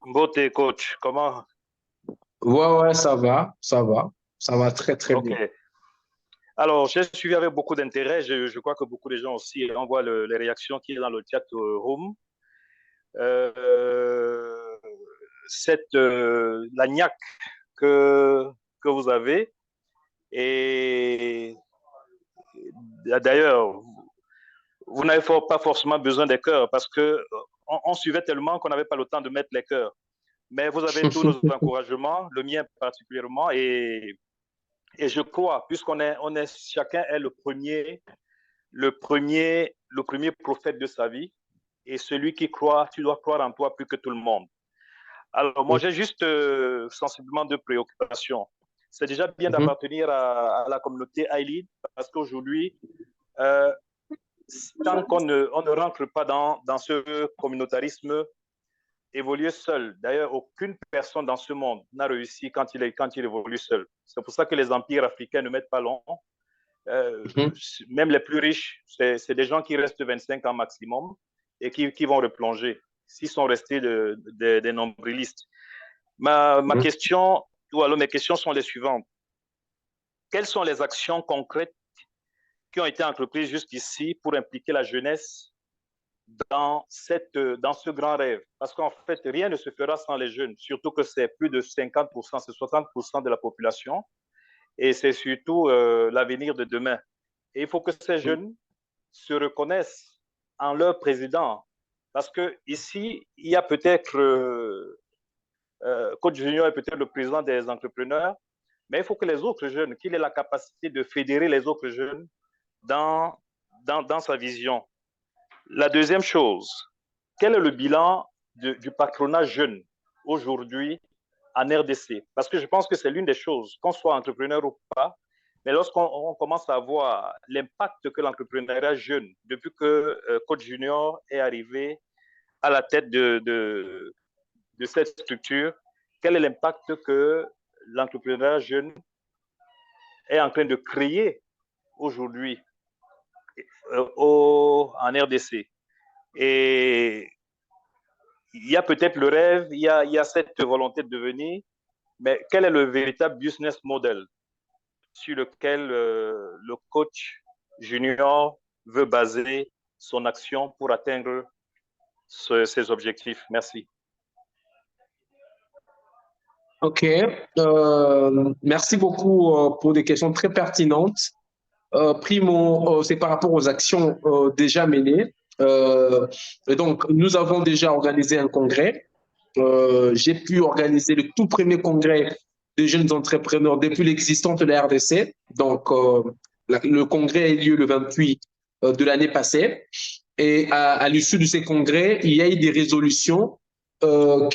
Beauté, coach. Comment? Ouais, ça va. Ça va très, très bien. Alors, j'ai suivi avec beaucoup d'intérêt. Je crois que beaucoup de gens aussi envoient les réactions qui sont dans le chat room. La niaque que vous avez. Et d'ailleurs, vous n'avez pas forcément besoin des cœurs parce qu'on suivait tellement qu'on n'avait pas le temps de mettre les cœurs. Mais vous avez tous nos encouragements, le mien particulièrement. Et je crois, puisqu'on chacun est le premier prophète de sa vie. Et celui qui croit, tu dois croire en toi plus que tout le monde. Alors, moi, j'ai juste sensiblement deux préoccupations. C'est déjà bien d'appartenir à la communauté Aïlid parce qu'aujourd'hui, tant qu'on ne rentre pas dans ce communautarisme, évoluer seul. D'ailleurs, aucune personne dans ce monde n'a réussi quand il évolue seul. C'est pour ça que les empires africains ne mettent pas long. Même les plus riches, c'est des gens qui restent 25 ans maximum et qui vont replonger s'ils sont restés des nombrilistes. Mes questions sont les suivantes. Quelles sont les actions concrètes qui ont été entreprises jusqu'ici pour impliquer la jeunesse dans ce grand rêve? Parce qu'en fait, rien ne se fera sans les jeunes, surtout que c'est plus de 50%, c'est 60% de la population et c'est surtout l'avenir de demain. Et il faut que ces jeunes se reconnaissent en leur président. Parce qu'ici, il y a peut-être, Coach Junior est peut-être le président des entrepreneurs, mais il faut que les autres jeunes, qu'il ait la capacité de fédérer les autres jeunes dans sa vision. La deuxième chose, quel est le bilan du patronat jeune aujourd'hui en RDC? Parce que je pense que c'est l'une des choses, qu'on soit entrepreneur ou pas, mais lorsqu'on commence à voir l'impact que l'entrepreneuriat jeune, depuis que Coach Junior est arrivé à la tête de cette structure, quel est l'impact que l'entrepreneuriat jeune est en train de créer aujourd'hui en RDC? Et il y a peut-être le rêve, il y a cette volonté de devenir, mais quel est le véritable business model sur lequel le coach junior veut baser son action pour atteindre ses objectifs? Merci. OK. Merci beaucoup pour des questions très pertinentes. Primo, c'est par rapport aux actions déjà menées. Et donc, nous avons déjà organisé un congrès. J'ai pu organiser le tout premier congrès des jeunes entrepreneurs depuis l'existence de la RDC. Donc, le congrès a eu lieu le 28 de l'année passée. Et à l'issue de ces congrès, il y a eu des résolutions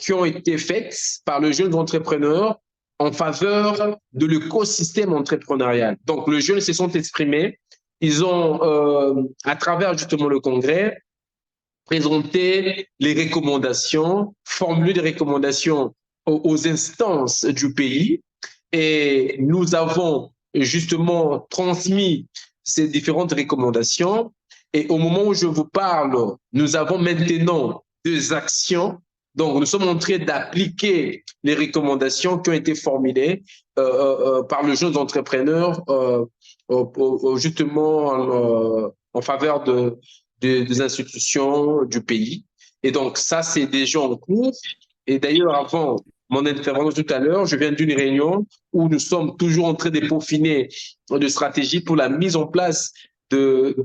qui ont été faites par les jeunes entrepreneurs en faveur de l'écosystème entrepreneurial. Donc, les jeunes se sont exprimés. Ils ont, à travers justement le congrès, présenté les recommandations, formulé des recommandations aux instances du pays. Et nous avons justement transmis ces différentes recommandations. Et au moment où je vous parle, nous avons maintenant des actions Donc, nous sommes en train d'appliquer les recommandations qui ont été formulées par le jeune entrepreneur justement en faveur des institutions du pays. Et donc, ça, c'est déjà en cours. Et d'ailleurs, avant mon intervention tout à l'heure, je viens d'une réunion où nous sommes toujours en train de peaufiner de stratégies pour la mise en place de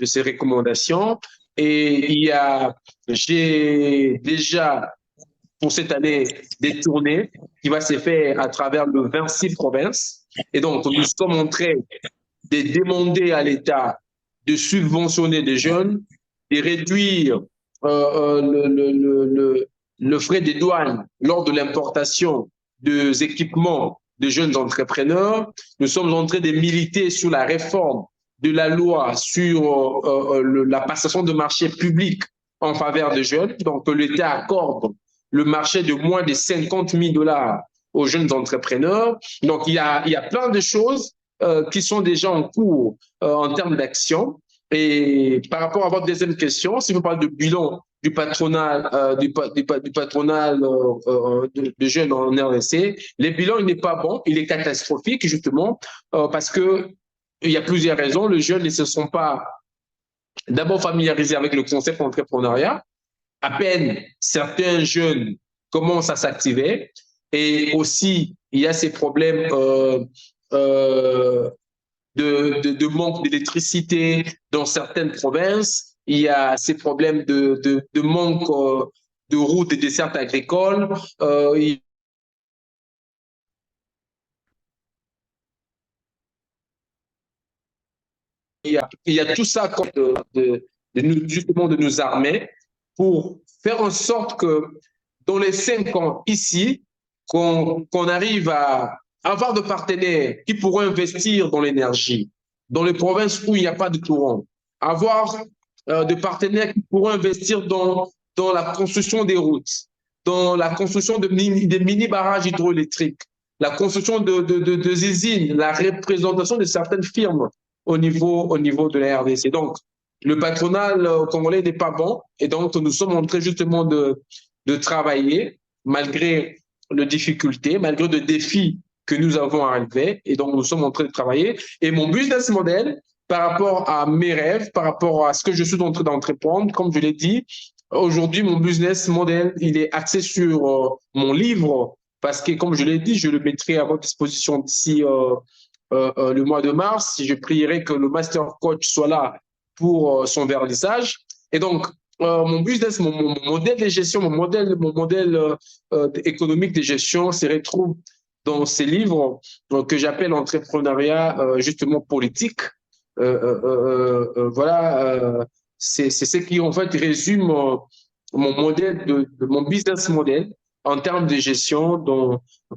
ces recommandations. Et j'ai déjà pour cette année des tournées qui va se faire à travers le 26 provinces. Et donc, nous sommes en train de demander à l'État de subventionner des jeunes, de réduire le frais de douane lors de l'importation des équipements de jeunes entrepreneurs. Nous sommes en train de militer sur la réforme de la loi sur la passation de marchés publics en faveur des jeunes. Donc, l'État accorde le marché de moins de 50 000 $ aux jeunes entrepreneurs. Donc, il y a plein de choses qui sont déjà en cours en termes d'action. Et par rapport à votre deuxième question, si vous parlez de bilan du patronat, de jeunes en RDC, le bilan il n'est pas bon, il est catastrophique justement parce que il y a plusieurs raisons. Les jeunes ne se sont pas d'abord familiarisés avec le concept d'entrepreneuriat. À peine certains jeunes commencent à s'activer et aussi il y a ces problèmes de manque d'électricité dans certaines provinces. Il y a ces problèmes de manque de routes et de dessertes agricoles. Il y a tout ça justement de nous armer pour faire en sorte que dans les 5 ans ici, qu'on arrive à avoir de partenaires qui pourront investir dans l'énergie, dans les provinces où il n'y a pas de courant, avoir des partenaires qui pourront investir dans la construction des routes, dans la construction des mini-barrages hydroélectriques, la construction de usines, la représentation de certaines firmes au niveau de la RDC. Donc, le patronat congolais n'est pas bon et donc nous sommes en train justement de travailler malgré les difficultés, malgré les défis que nous avons à relever. Et donc, nous sommes en train de travailler. Et mon business model, par rapport à mes rêves, par rapport à ce que je suis en train d'entreprendre, comme je l'ai dit, aujourd'hui, mon business model, il est axé sur mon livre parce que, comme je l'ai dit, je le mettrai à votre disposition d'ici le mois de mars. Je prierai que le master coach soit là pour son vernissage. Et donc, mon business, mon modèle de gestion, mon modèle économique de gestion se retrouve dans ces livres que j'appelle entrepreneuriat justement politique. Voilà, c'est ce qui en fait résume mon modèle mon business model en termes de gestion,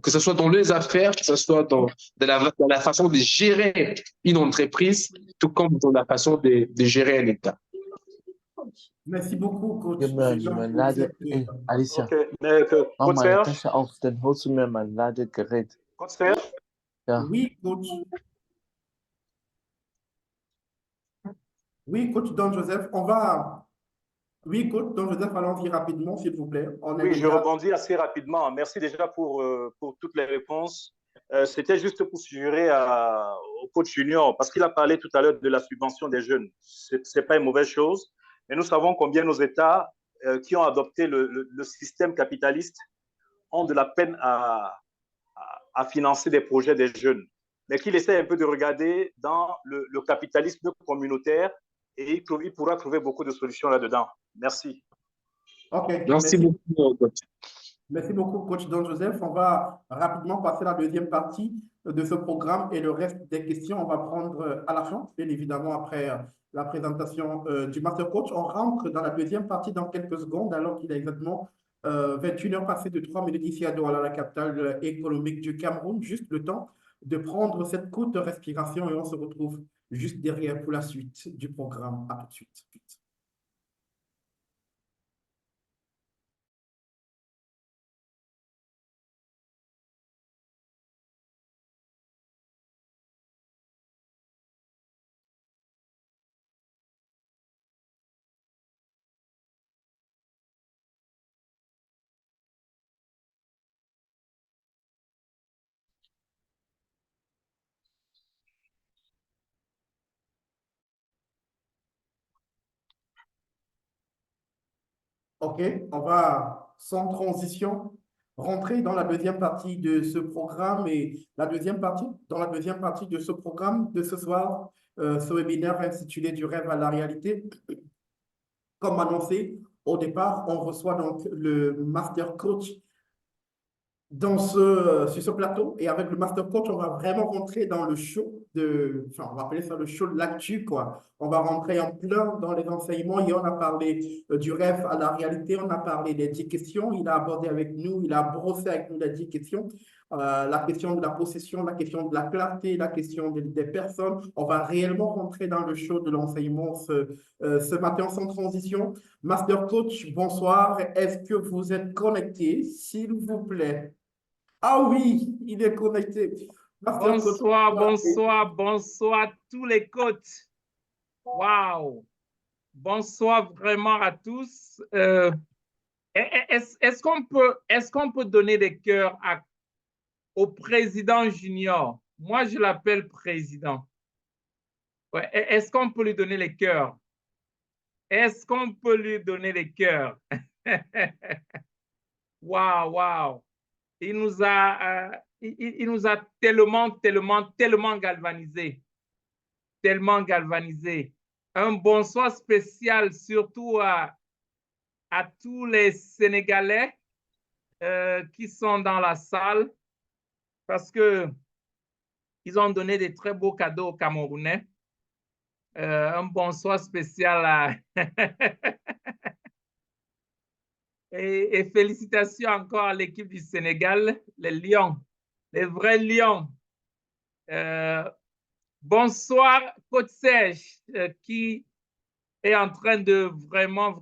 que ce soit dans les affaires, que ce soit dans la façon de gérer une entreprise, tout comme dans la façon de gérer un État. Merci beaucoup, coach. Gib mir mein Lade... Ey, Alicia, Okay. mach Coach meine Serge? Tasche auf, dann holst du mir mein Ladegerät. Coach Serge? Ja. Oui, coach. Oui, coach Don Joseph, Oui, coach Don Joseph, allons-y rapidement, s'il vous plaît. Oui, je rebondis assez rapidement. Merci déjà pour toutes les réponses. C'était juste pour suggérer au coach Junior, parce qu'il a parlé tout à l'heure de la subvention des jeunes. Ce n'est pas une mauvaise chose, mais nous savons combien nos États qui ont adopté le système capitaliste ont de la peine à financer des projets des jeunes. Mais qu'il essaie un peu de regarder dans le capitalisme communautaire et il pourra trouver beaucoup de solutions là-dedans. Merci. OK. Merci beaucoup, coach. Merci beaucoup, coach Don Joseph. On va rapidement passer à la deuxième partie de ce programme et le reste des questions, on va prendre à la fin, bien évidemment, après la présentation du Master Coach. On rentre dans la deuxième partie dans quelques secondes, alors qu'il est exactement 21h passées de 3 minutes ici à Douala, la capitale économique du Cameroun. Juste le temps de prendre cette courte respiration et on se retrouve juste derrière pour la suite du programme. À tout de suite. OK, on va sans transition rentrer dans la deuxième partie de ce programme et dans la deuxième partie de ce programme de ce soir, ce webinaire intitulé Du rêve à la réalité. Comme annoncé au départ, on reçoit donc le Master Coach sur ce plateau. Et avec le Master Coach, on va vraiment rentrer dans le show enfin, on va appeler ça le show de l'actu, quoi. On va rentrer en plein dans les enseignements et on a parlé du rêve à la réalité, on a parlé des 10 questions. Il a abordé avec nous, il a brossé avec nous les 10 questions. La question de la possession, la question de la clarté, la question des personnes. On va réellement rentrer dans le show de l'enseignement ce matin sans transition. Master Coach, bonsoir. Est-ce que vous êtes connecté, s'il vous plaît? Ah oui, il est connecté. Master Coach. Bonsoir tous les coachs. Wow. Bonsoir vraiment à tous. Est-ce qu'on peut donner des cœurs au président junior? Moi, je l'appelle président. Ouais, est-ce qu'on peut lui donner les cœurs? Est-ce qu'on peut lui donner les cœurs? Wow. Il nous a tellement galvanisé. Tellement galvanisé. Un bonsoir spécial surtout à tous les Sénégalais qui sont dans la salle parce qu'ils ont donné des très beaux cadeaux aux Camerounais. Un bonsoir spécial à et félicitations encore à l'équipe du Sénégal, les Lions, les vrais Lions. Bonsoir, Coach Serge, qui est en train de vraiment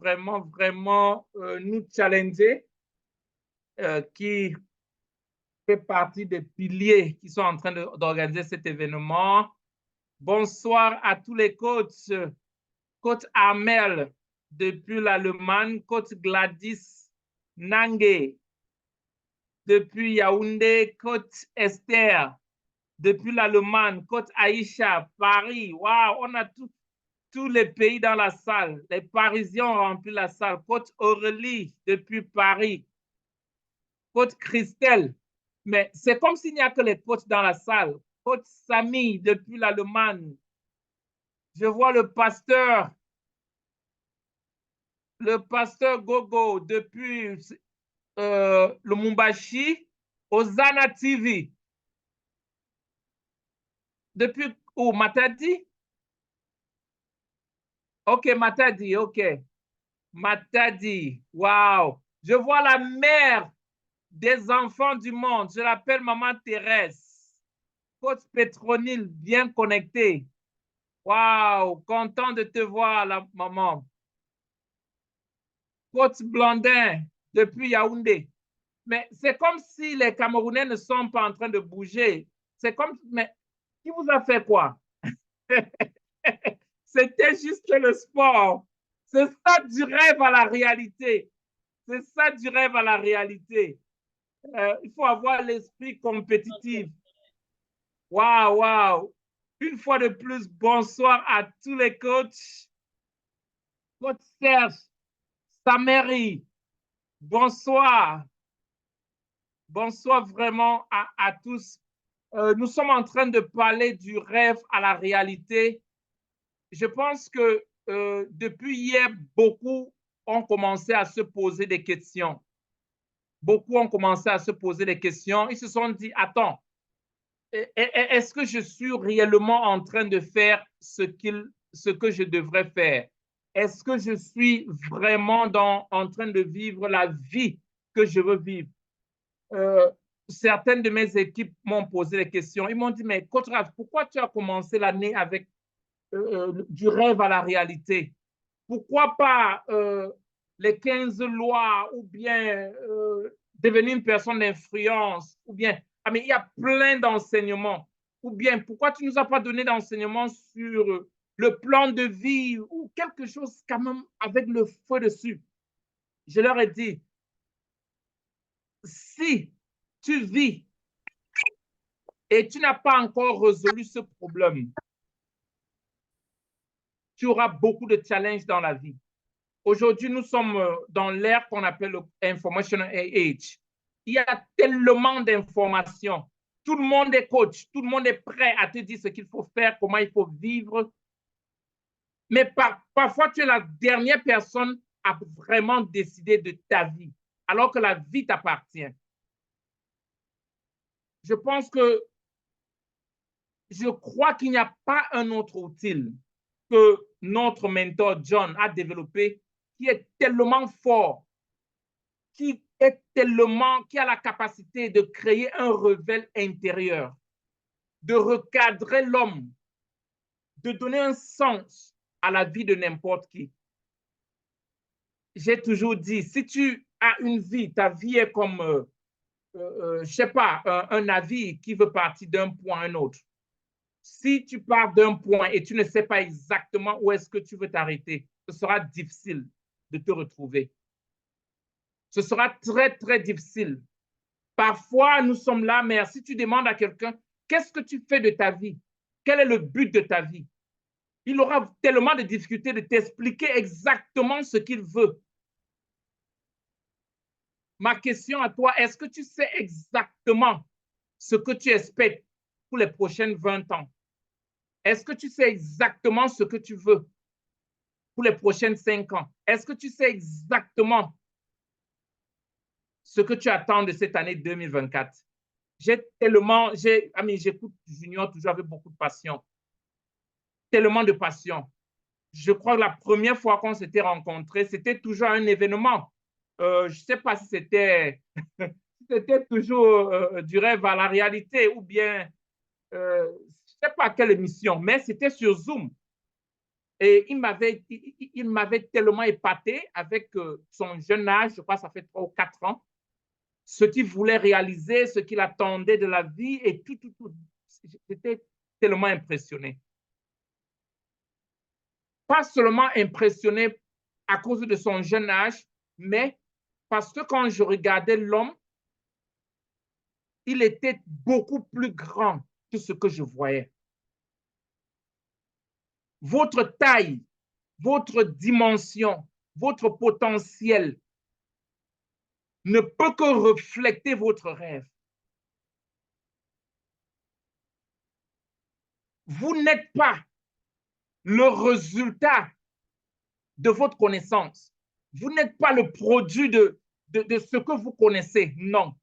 nous challenger, qui fait partie des piliers qui sont en train d'organiser cet événement. Bonsoir à tous les coachs, coach Amel depuis l'Allemagne, coach Gladys Nangue depuis Yaoundé, coach Esther depuis l'Allemagne, coach Aïcha, Paris. Waouh, on a tous les pays dans la salle. Les Parisiens ont rempli la salle. Coach Aurélie depuis Paris, coach Christelle. Mais c'est comme s'il n'y a que les coachs dans la salle. Coach Samy depuis l'Allemagne. Je vois le pasteur Gogo depuis le Mumbashi, Ozana TV. Depuis où? Matadi? Ok, Matadi, ok. Matadi, wow. Je vois la mère des enfants du monde. Je l'appelle Maman Thérèse. Coach Pétronile, bien connecté. Wow, content de te voir, la maman. Coach Blondin, depuis Yaoundé. Mais c'est comme si les Camerounais ne sont pas en train de bouger. C'est comme, mais qui vous a fait quoi? C'était juste le sport. C'est ça du rêve à la réalité. C'est ça du rêve à la réalité. Il faut avoir l'esprit compétitif. Waouh. Une fois de plus, bonsoir à tous les coachs. Coach Serge, Samery, bonsoir. Bonsoir vraiment à tous. Nous sommes en train de parler du rêve à la réalité. Je pense que depuis hier, beaucoup ont commencé à se poser des questions. Beaucoup ont commencé à se poser des questions. Ils se sont dit, attends, est-ce que je suis réellement en train de faire ce que je devrais faire? Est-ce que je suis vraiment en train de vivre la vie que je veux vivre? Certaines de mes équipes m'ont posé des questions. Ils m'ont dit, mais coach Raph, pourquoi tu as commencé l'année avec du rêve à la réalité? Pourquoi pas les 15 lois ou bien devenir une personne d'influence ou bien, mais il y a plein d'enseignements. Ou bien, pourquoi tu ne nous as pas donné d'enseignements sur le plan de vie ou quelque chose quand même avec le feu dessus? Je leur ai dit, si tu vis et tu n'as pas encore résolu ce problème, tu auras beaucoup de challenges dans la vie. Aujourd'hui, nous sommes dans l'ère qu'on appelle Information Age. Il y a tellement d'informations. Tout le monde est coach, tout le monde est prêt à te dire ce qu'il faut faire, comment il faut vivre. Mais parfois, tu es la dernière personne à vraiment décider de ta vie, alors que la vie t'appartient. Je pense que je crois qu'il n'y a pas un autre outil que notre mentor John a développé qui est tellement fort, qui a la capacité de créer un réveil intérieur, de recadrer l'homme, de donner un sens à la vie de n'importe qui. J'ai toujours dit, si tu as une vie, ta vie est comme, je sais pas, un navire qui veut partir d'un point à un autre. Si tu pars d'un point et tu ne sais pas exactement où est-ce que tu veux t'arrêter, ce sera difficile de te retrouver. Ce sera très, très difficile. Parfois, nous sommes là, mais si tu demandes à quelqu'un, qu'est-ce que tu fais de ta vie? Quel est le but de ta vie? Il aura tellement de difficultés de t'expliquer exactement ce qu'il veut. Ma question à toi, est-ce que tu sais exactement ce que tu espères pour les prochaines 20 ans? Est-ce que tu sais exactement ce que tu veux pour les prochaines 5 ans? Est-ce que tu sais exactement ce que tu attends de cette année 2024? J'écoute Junior toujours avec beaucoup de passion. Tellement de passion. Je crois que la première fois qu'on s'était rencontrés, c'était toujours un événement. Je ne sais pas si c'était toujours du rêve à la réalité ou bien, je ne sais pas quelle émission, mais c'était sur Zoom. Et il m'avait tellement épaté avec son jeune âge, je crois que ça fait 3 ou 4 ans, ce qu'il voulait réaliser, ce qu'il attendait de la vie et tout. J'étais tellement impressionné. Pas seulement impressionné à cause de son jeune âge, mais parce que quand je regardais l'homme, il était beaucoup plus grand que ce que je voyais. Votre taille, votre dimension, votre potentiel ne peut que refléter votre rêve. Vous n'êtes pas le résultat de votre connaissance. Vous n'êtes pas le produit de ce que vous connaissez, non.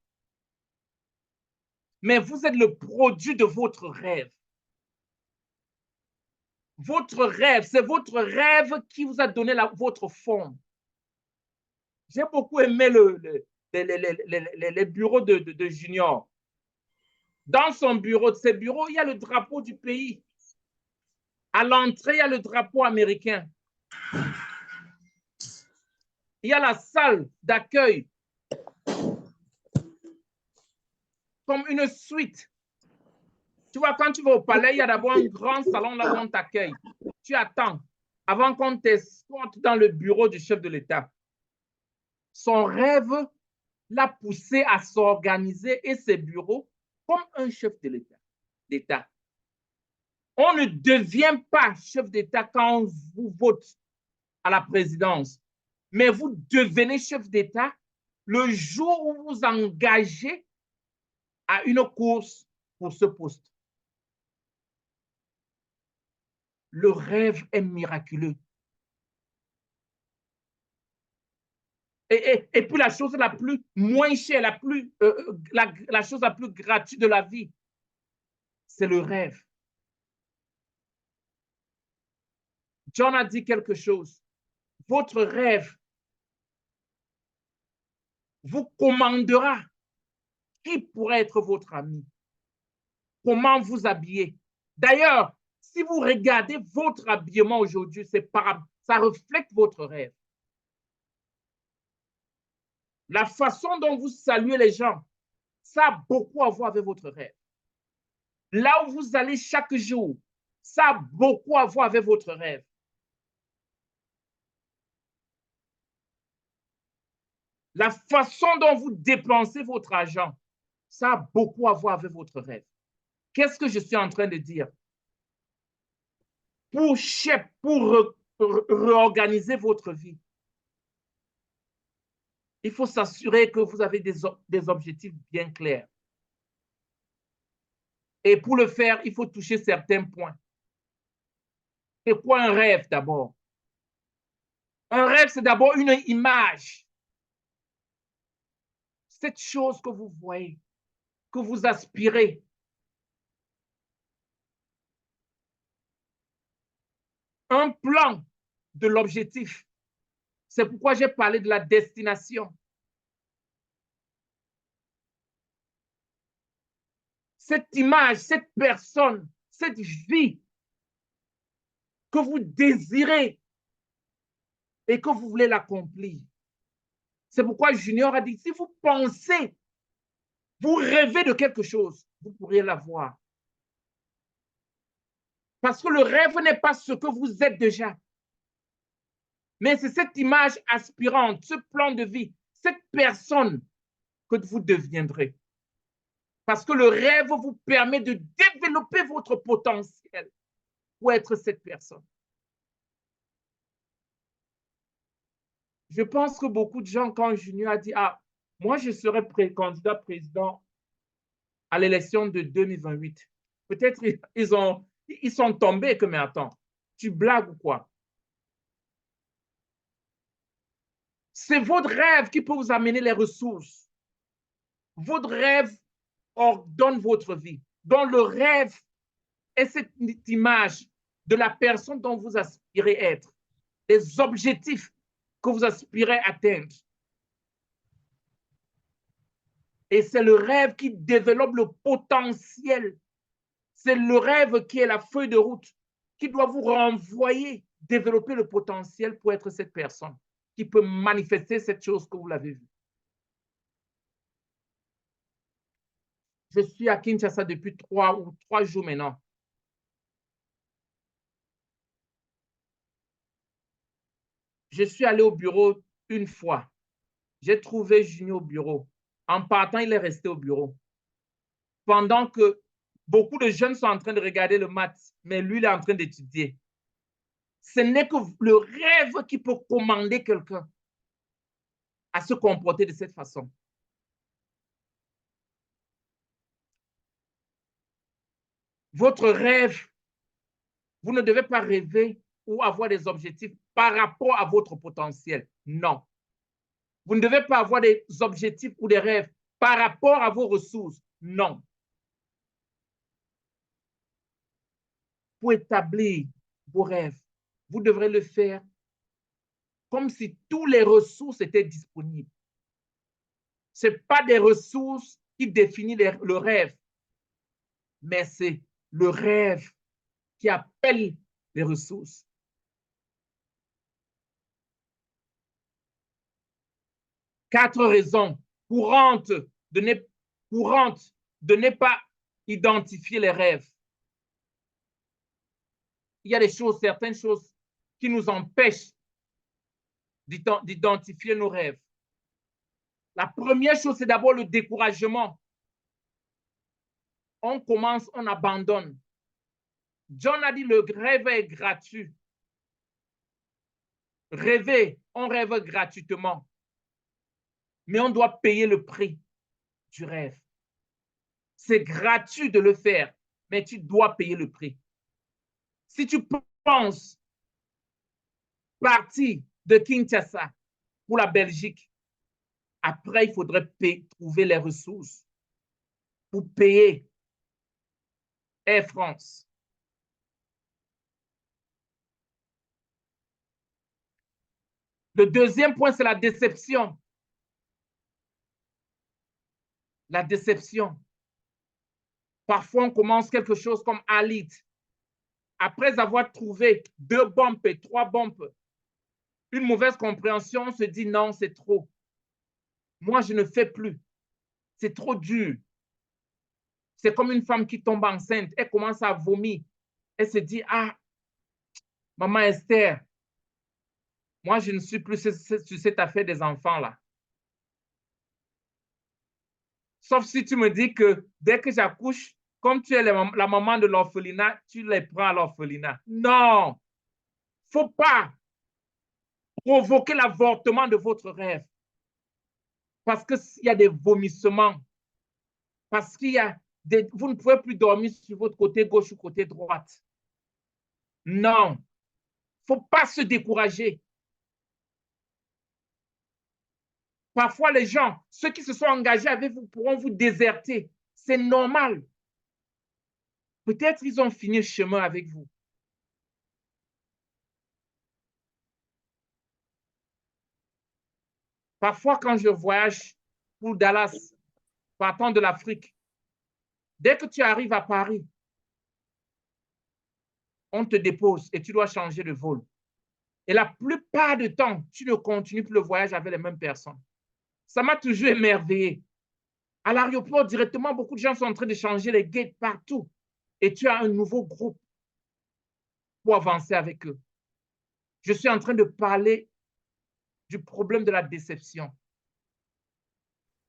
Mais vous êtes le produit de votre rêve. Votre rêve, c'est votre rêve qui vous a donné votre forme. J'ai beaucoup aimé les bureaux de Junior. Dans son bureau, ses bureaux, il y a le drapeau du pays. À l'entrée, il y a le drapeau américain. Il y a la salle d'accueil comme une suite. Tu vois, quand tu vas au palais, il y a d'abord un grand salon là où on t'accueille. Tu attends avant qu'on t'escorte dans le bureau du chef de l'État. Son rêve l'a poussé à s'organiser et ses bureaux comme un chef de l'État. On ne devient pas chef d'État quand on vous vote à la présidence, mais vous devenez chef d'État le jour où vous engagez à une course pour ce poste. Le rêve est miraculeux. Et puis la chose la plus moins chère, la chose la plus gratuite de la vie, c'est le rêve. John a dit quelque chose. Votre rêve vous commandera qui pourrait être votre ami, comment vous habiller. D'ailleurs, si vous regardez votre habillement aujourd'hui, ça reflète votre rêve. La façon dont vous saluez les gens, ça a beaucoup à voir avec votre rêve. Là où vous allez chaque jour, ça a beaucoup à voir avec votre rêve. La façon dont vous dépensez votre argent, ça a beaucoup à voir avec votre rêve. Qu'est-ce que je suis en train de dire? Pour réorganiser votre vie, il faut s'assurer que vous avez des objectifs bien clairs. Et pour le faire, il faut toucher certains points. C'est quoi un rêve d'abord? Un rêve, c'est d'abord une image. Cette chose que vous voyez, que vous aspirez. Un plan de l'objectif. C'est pourquoi j'ai parlé de la destination. Cette image, cette personne, cette vie que vous désirez et que vous voulez l'accomplir. C'est pourquoi Junior a dit, si vous pensez, vous rêvez de quelque chose, vous pourriez l'avoir. Parce que le rêve n'est pas ce que vous êtes déjà. Mais c'est cette image aspirante, ce plan de vie, cette personne que vous deviendrez. Parce que le rêve vous permet de développer votre potentiel pour être cette personne. Je pense que beaucoup de gens, quand Junior a dit, ah, moi je serai candidat président à l'élection de 2028, peut-être ils sont tombés que, mais attends, tu blagues ou quoi? C'est votre rêve qui peut vous amener les ressources. Votre rêve ordonne votre vie. Donc le rêve est cette image de la personne dont vous aspirez être, des objectifs que vous aspirez atteindre. Et c'est le rêve qui développe le potentiel. C'est le rêve qui est la feuille de route qui doit vous renvoyer, développer le potentiel pour être cette personne qui peut manifester cette chose que vous l'avez vue. Je suis à Kinshasa depuis 3 jours maintenant. Je suis allé au bureau une fois. J'ai trouvé Junior au bureau. En partant, il est resté au bureau. Pendant que beaucoup de jeunes sont en train de regarder le match, mais lui, il est en train d'étudier. Ce n'est que le rêve qui peut commander quelqu'un à se comporter de cette façon. Votre rêve, vous ne devez pas rêver ou avoir des objectifs par rapport à votre potentiel. Non. Vous ne devez pas avoir des objectifs ou des rêves par rapport à vos ressources. Non. Pour établir vos rêves, vous devrez le faire comme si toutes les ressources étaient disponibles. Ce n'est pas des ressources qui définissent le rêve, mais c'est le rêve qui appelle les ressources. Quatre raisons courantes de ne pas identifier les rêves. Il y a certaines choses qui nous empêchent d'identifier nos rêves. La première chose, c'est d'abord le découragement. On commence, on abandonne. John a dit, le rêve est gratuit. Rêver, on rêve gratuitement. Mais on doit payer le prix du rêve. C'est gratuit de le faire, mais tu dois payer le prix. Si tu penses partir de Kinshasa pour la Belgique, après, il faudrait trouver les ressources pour payer Air France. Le deuxième point, c'est la déception. La déception. Parfois, on commence quelque chose comme Alit. Après avoir trouvé 2 bombes et 3 bombes, une mauvaise compréhension, on se dit non, c'est trop. Moi, je ne fais plus. C'est trop dur. C'est comme une femme qui tombe enceinte. Elle commence à vomir. Elle se dit, ah, maman Esther, moi, je ne suis plus sur cette affaire des enfants-là. Sauf si tu me dis que dès que j'accouche, comme tu es la maman de l'orphelinat, tu les prends à l'orphelinat. Non, il ne faut pas provoquer l'avortement de votre rêve. parce qu'il y a des vomissements, parce qu'il y a des... Vous ne pouvez plus dormir sur votre côté gauche ou côté droite. Non, il ne faut pas se décourager. Parfois, les gens, ceux qui se sont engagés avec vous, pourront vous déserter. C'est normal. Peut-être ils ont fini le chemin avec vous. Parfois, quand je voyage pour Dallas, partant de l'Afrique, dès que tu arrives à Paris, on te dépose et tu dois changer de vol. Et la plupart du temps, tu ne continues plus le voyage avec les mêmes personnes. Ça m'a toujours émerveillé. À l'aéroport, directement, beaucoup de gens sont en train de changer les gates partout. Et tu as un nouveau groupe pour avancer avec eux. Je suis en train de parler du problème de la déception.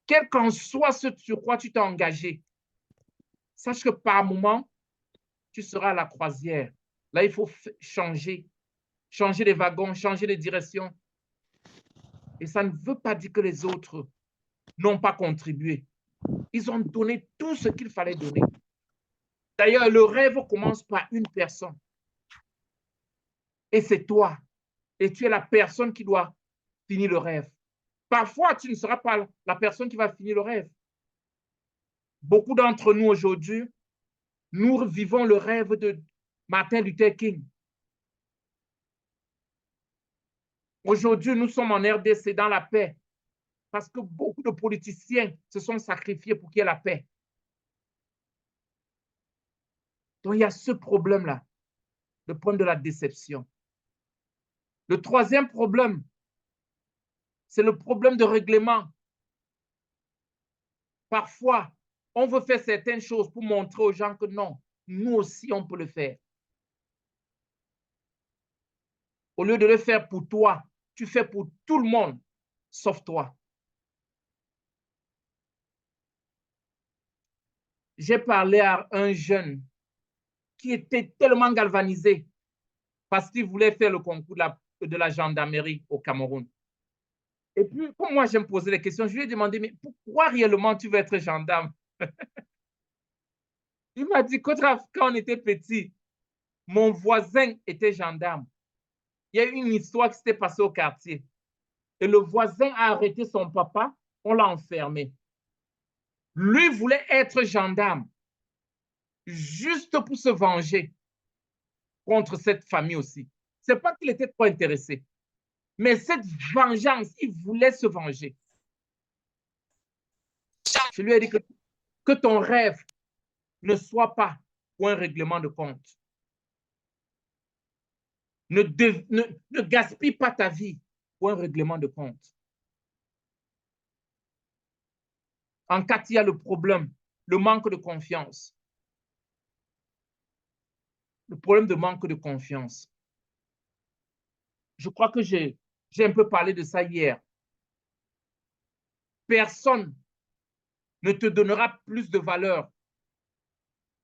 Quel qu'en soit ce sur quoi tu t'es engagé, sache que par moment, tu seras à la croisière. Là, il faut changer les wagons, changer les directions. Et ça ne veut pas dire que les autres n'ont pas contribué. Ils ont donné tout ce qu'il fallait donner. D'ailleurs, le rêve commence par une personne. Et c'est toi. Et tu es la personne qui doit finir le rêve. Parfois, tu ne seras pas la personne qui va finir le rêve. Beaucoup d'entre nous aujourd'hui, nous vivons le rêve de Martin Luther King. Aujourd'hui, nous sommes en RDC dans la paix parce que beaucoup de politiciens se sont sacrifiés pour qu'il y ait la paix. Donc, il y a ce problème-là, le problème de la déception. Le troisième problème, c'est le problème de règlement. Parfois, on veut faire certaines choses pour montrer aux gens que non, nous aussi, on peut le faire. Au lieu de le faire pour toi, tu fais pour tout le monde, sauf toi. J'ai parlé à un jeune qui était tellement galvanisé parce qu'il voulait faire le concours de la gendarmerie au Cameroun. Et puis, comme moi, j'aime poser des questions, je lui ai demandé, mais pourquoi réellement tu veux être gendarme? Il m'a dit, quand on était petit, mon voisin était gendarme. Il y a eu une histoire qui s'était passée au quartier. Et le voisin a arrêté son papa, on l'a enfermé. Lui voulait être gendarme, juste pour se venger contre cette famille aussi. Ce n'est pas qu'il était trop intéressé, mais cette vengeance, il voulait se venger. Je lui ai dit que ton rêve ne soit pas pour un règlement de compte. Ne gaspille pas ta vie pour un règlement de compte. En cas il y a le problème, le manque de confiance. Le problème de manque de confiance. Je crois que j'ai un peu parlé de ça hier. Personne ne te donnera plus de valeur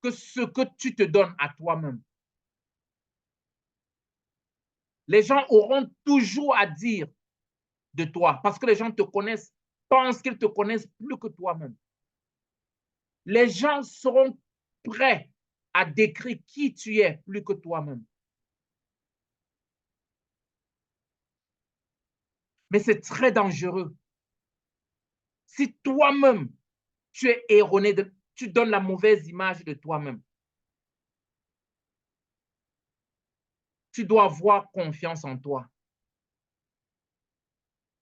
que ce que tu te donnes à toi-même. Les gens auront toujours à dire de toi parce que les gens te connaissent, pensent qu'ils te connaissent plus que toi-même. Les gens seront prêts à décrire qui tu es plus que toi-même. Mais c'est très dangereux. Si toi-même, tu es erroné, tu donnes la mauvaise image de toi-même. Tu dois avoir confiance en toi.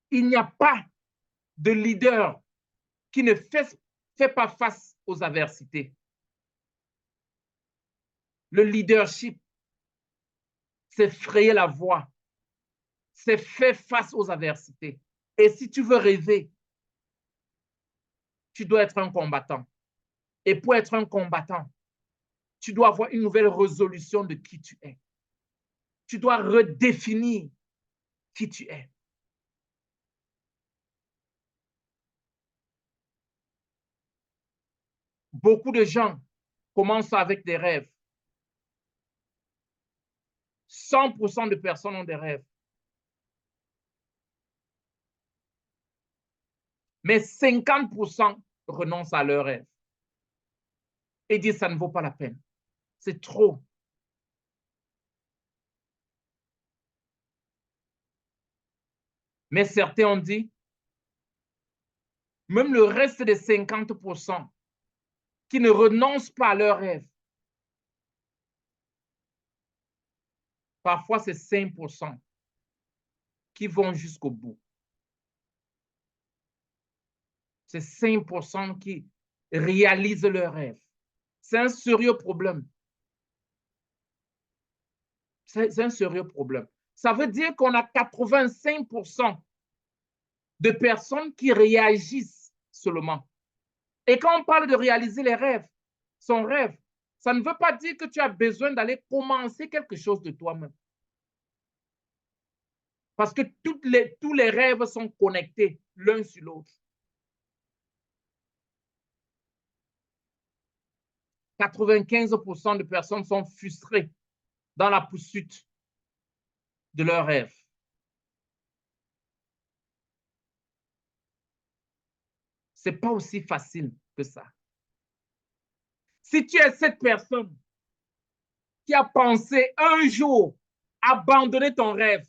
Il n'y a pas de leader qui ne fait pas face aux adversités. Le leadership, c'est frayer la voie, c'est faire face aux adversités. Et si tu veux rêver, tu dois être un combattant. Et pour être un combattant, tu dois avoir une nouvelle résolution de qui tu es. Tu dois redéfinir qui tu es. Beaucoup de gens commencent avec des rêves. 100% de personnes ont des rêves. Mais 50% renoncent à leur rêve et disent ça ne vaut pas la peine. C'est trop. Mais certains ont dit, même le reste des 50% qui ne renoncent pas à leur rêve, parfois c'est 5% qui vont jusqu'au bout. C'est 5% qui réalisent leur rêve. C'est un sérieux problème. C'est un sérieux problème. Ça veut dire qu'on a 85% de personnes qui réagissent seulement. Et quand on parle de réaliser les rêves, son rêve, ça ne veut pas dire que tu as besoin d'aller commencer quelque chose de toi-même. Parce que tous les rêves sont connectés l'un sur l'autre. 95% de personnes sont frustrées dans la poursuite de leurs rêves. Ce n'est pas aussi facile que ça. Si tu es cette personne qui a pensé un jour abandonner ton rêve,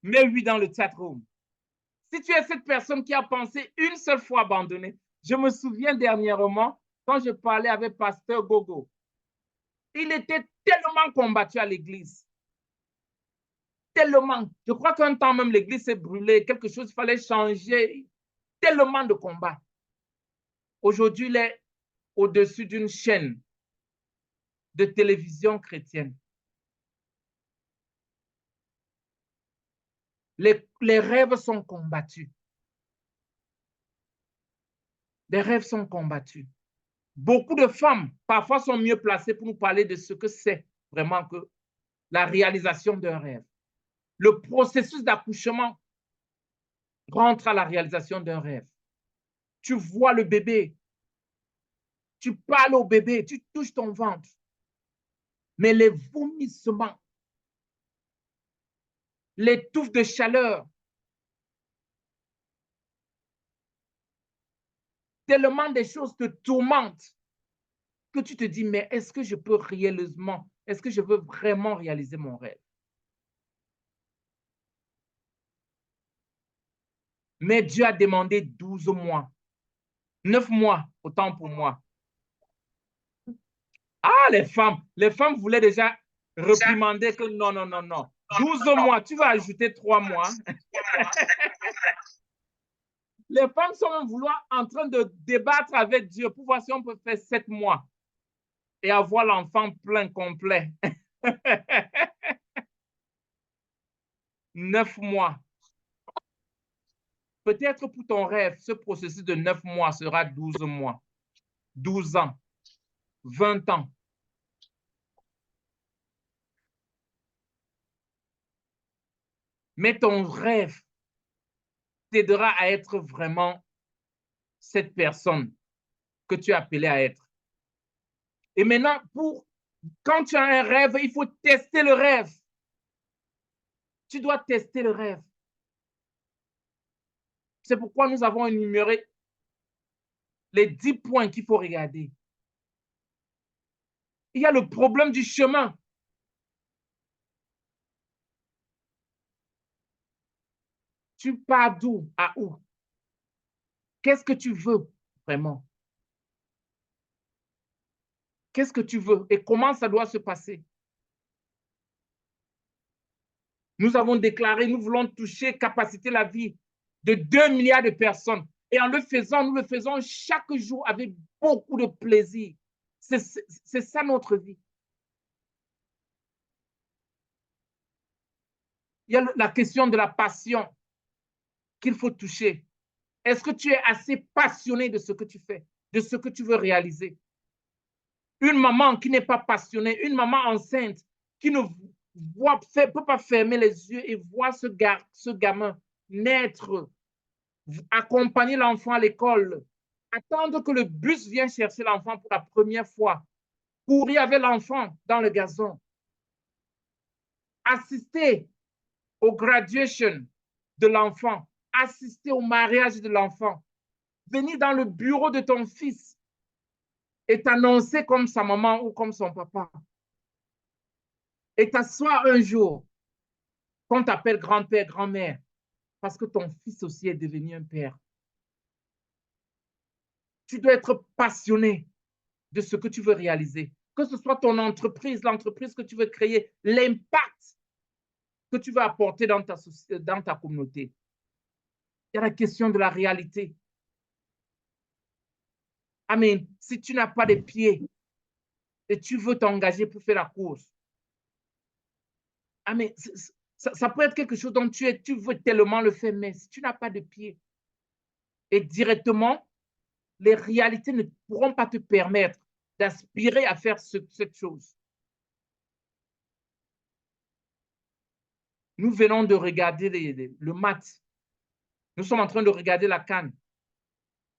mets oui dans le chat room. Si tu es cette personne qui a pensé une seule fois abandonner, je me souviens dernièrement, quand je parlais avec Pasteur Gogo, il était tellement combattu à l'église. Tellement. Je crois qu'un temps même, l'église s'est brûlée, quelque chose, il fallait changer. Tellement de combats. Aujourd'hui, il est au-dessus d'une chaîne de télévision chrétienne. Les rêves sont combattus. Les rêves sont combattus. Beaucoup de femmes, parfois, sont mieux placées pour nous parler de ce que c'est vraiment que la réalisation d'un rêve. Le processus d'accouchement rentre à la réalisation d'un rêve. Tu vois le bébé, tu parles au bébé, tu touches ton ventre. Mais les vomissements, les touffes de chaleur, tellement des choses te tourmentent que tu te dis, mais est-ce que je peux réellement, est-ce que je veux vraiment réaliser mon rêve? Mais Dieu a demandé 12 mois, 9 mois, autant pour moi. Ah, les femmes voulaient déjà réprimander que non, non, non, non. 12 mois, tu vas ajouter 3 mois. Les femmes sont en train de débattre avec Dieu pour voir si on peut faire 7 mois et avoir l'enfant plein, complet. 9 mois. Peut-être pour ton rêve, ce processus de 9 mois sera 12 mois, 12 ans, 20 ans. Mais ton rêve t'aidera à être vraiment cette personne que tu es appelé à être. Et maintenant, quand tu as un rêve, il faut tester le rêve. Tu dois tester le rêve. C'est pourquoi nous avons énuméré les 10 points qu'il faut regarder. Il y a le problème du chemin. Tu pars d'où à où? Qu'est-ce que tu veux vraiment? Qu'est-ce que tu veux et comment ça doit se passer? Nous avons déclaré, nous voulons toucher, capaciter la vie de 2 milliards de personnes. Et en le faisant, nous le faisons chaque jour avec beaucoup de plaisir. C'est ça notre vie. Il y a la question de la passion qu'il faut toucher. Est-ce que tu es assez passionné de ce que tu fais, de ce que tu veux réaliser? Une maman qui n'est pas passionnée, une maman enceinte qui ne peut pas fermer les yeux et voir ce gamin naître, accompagner l'enfant à l'école, attendre que le bus vienne chercher l'enfant pour la première fois, courir avec l'enfant dans le gazon, assister au graduation de l'enfant, assister au mariage de l'enfant, venir dans le bureau de ton fils et t'annoncer comme sa maman ou comme son papa. Et t'asseoir un jour, qu'on t'appelle grand-père, grand-mère, parce que ton fils aussi est devenu un père. Tu dois être passionné de ce que tu veux réaliser, que ce soit ton entreprise, l'entreprise que tu veux créer, l'impact que tu veux apporter dans ta communauté. Il y a la question de la réalité. Amen. Si tu n'as pas de pieds et tu veux t'engager pour faire la course, amen. Ça peut être quelque chose dont tu veux tellement le faire, mais si tu n'as pas de pieds et directement, les réalités ne pourront pas te permettre d'aspirer à faire cette chose. Nous venons de regarder le match. Nous sommes en train de regarder la CAN.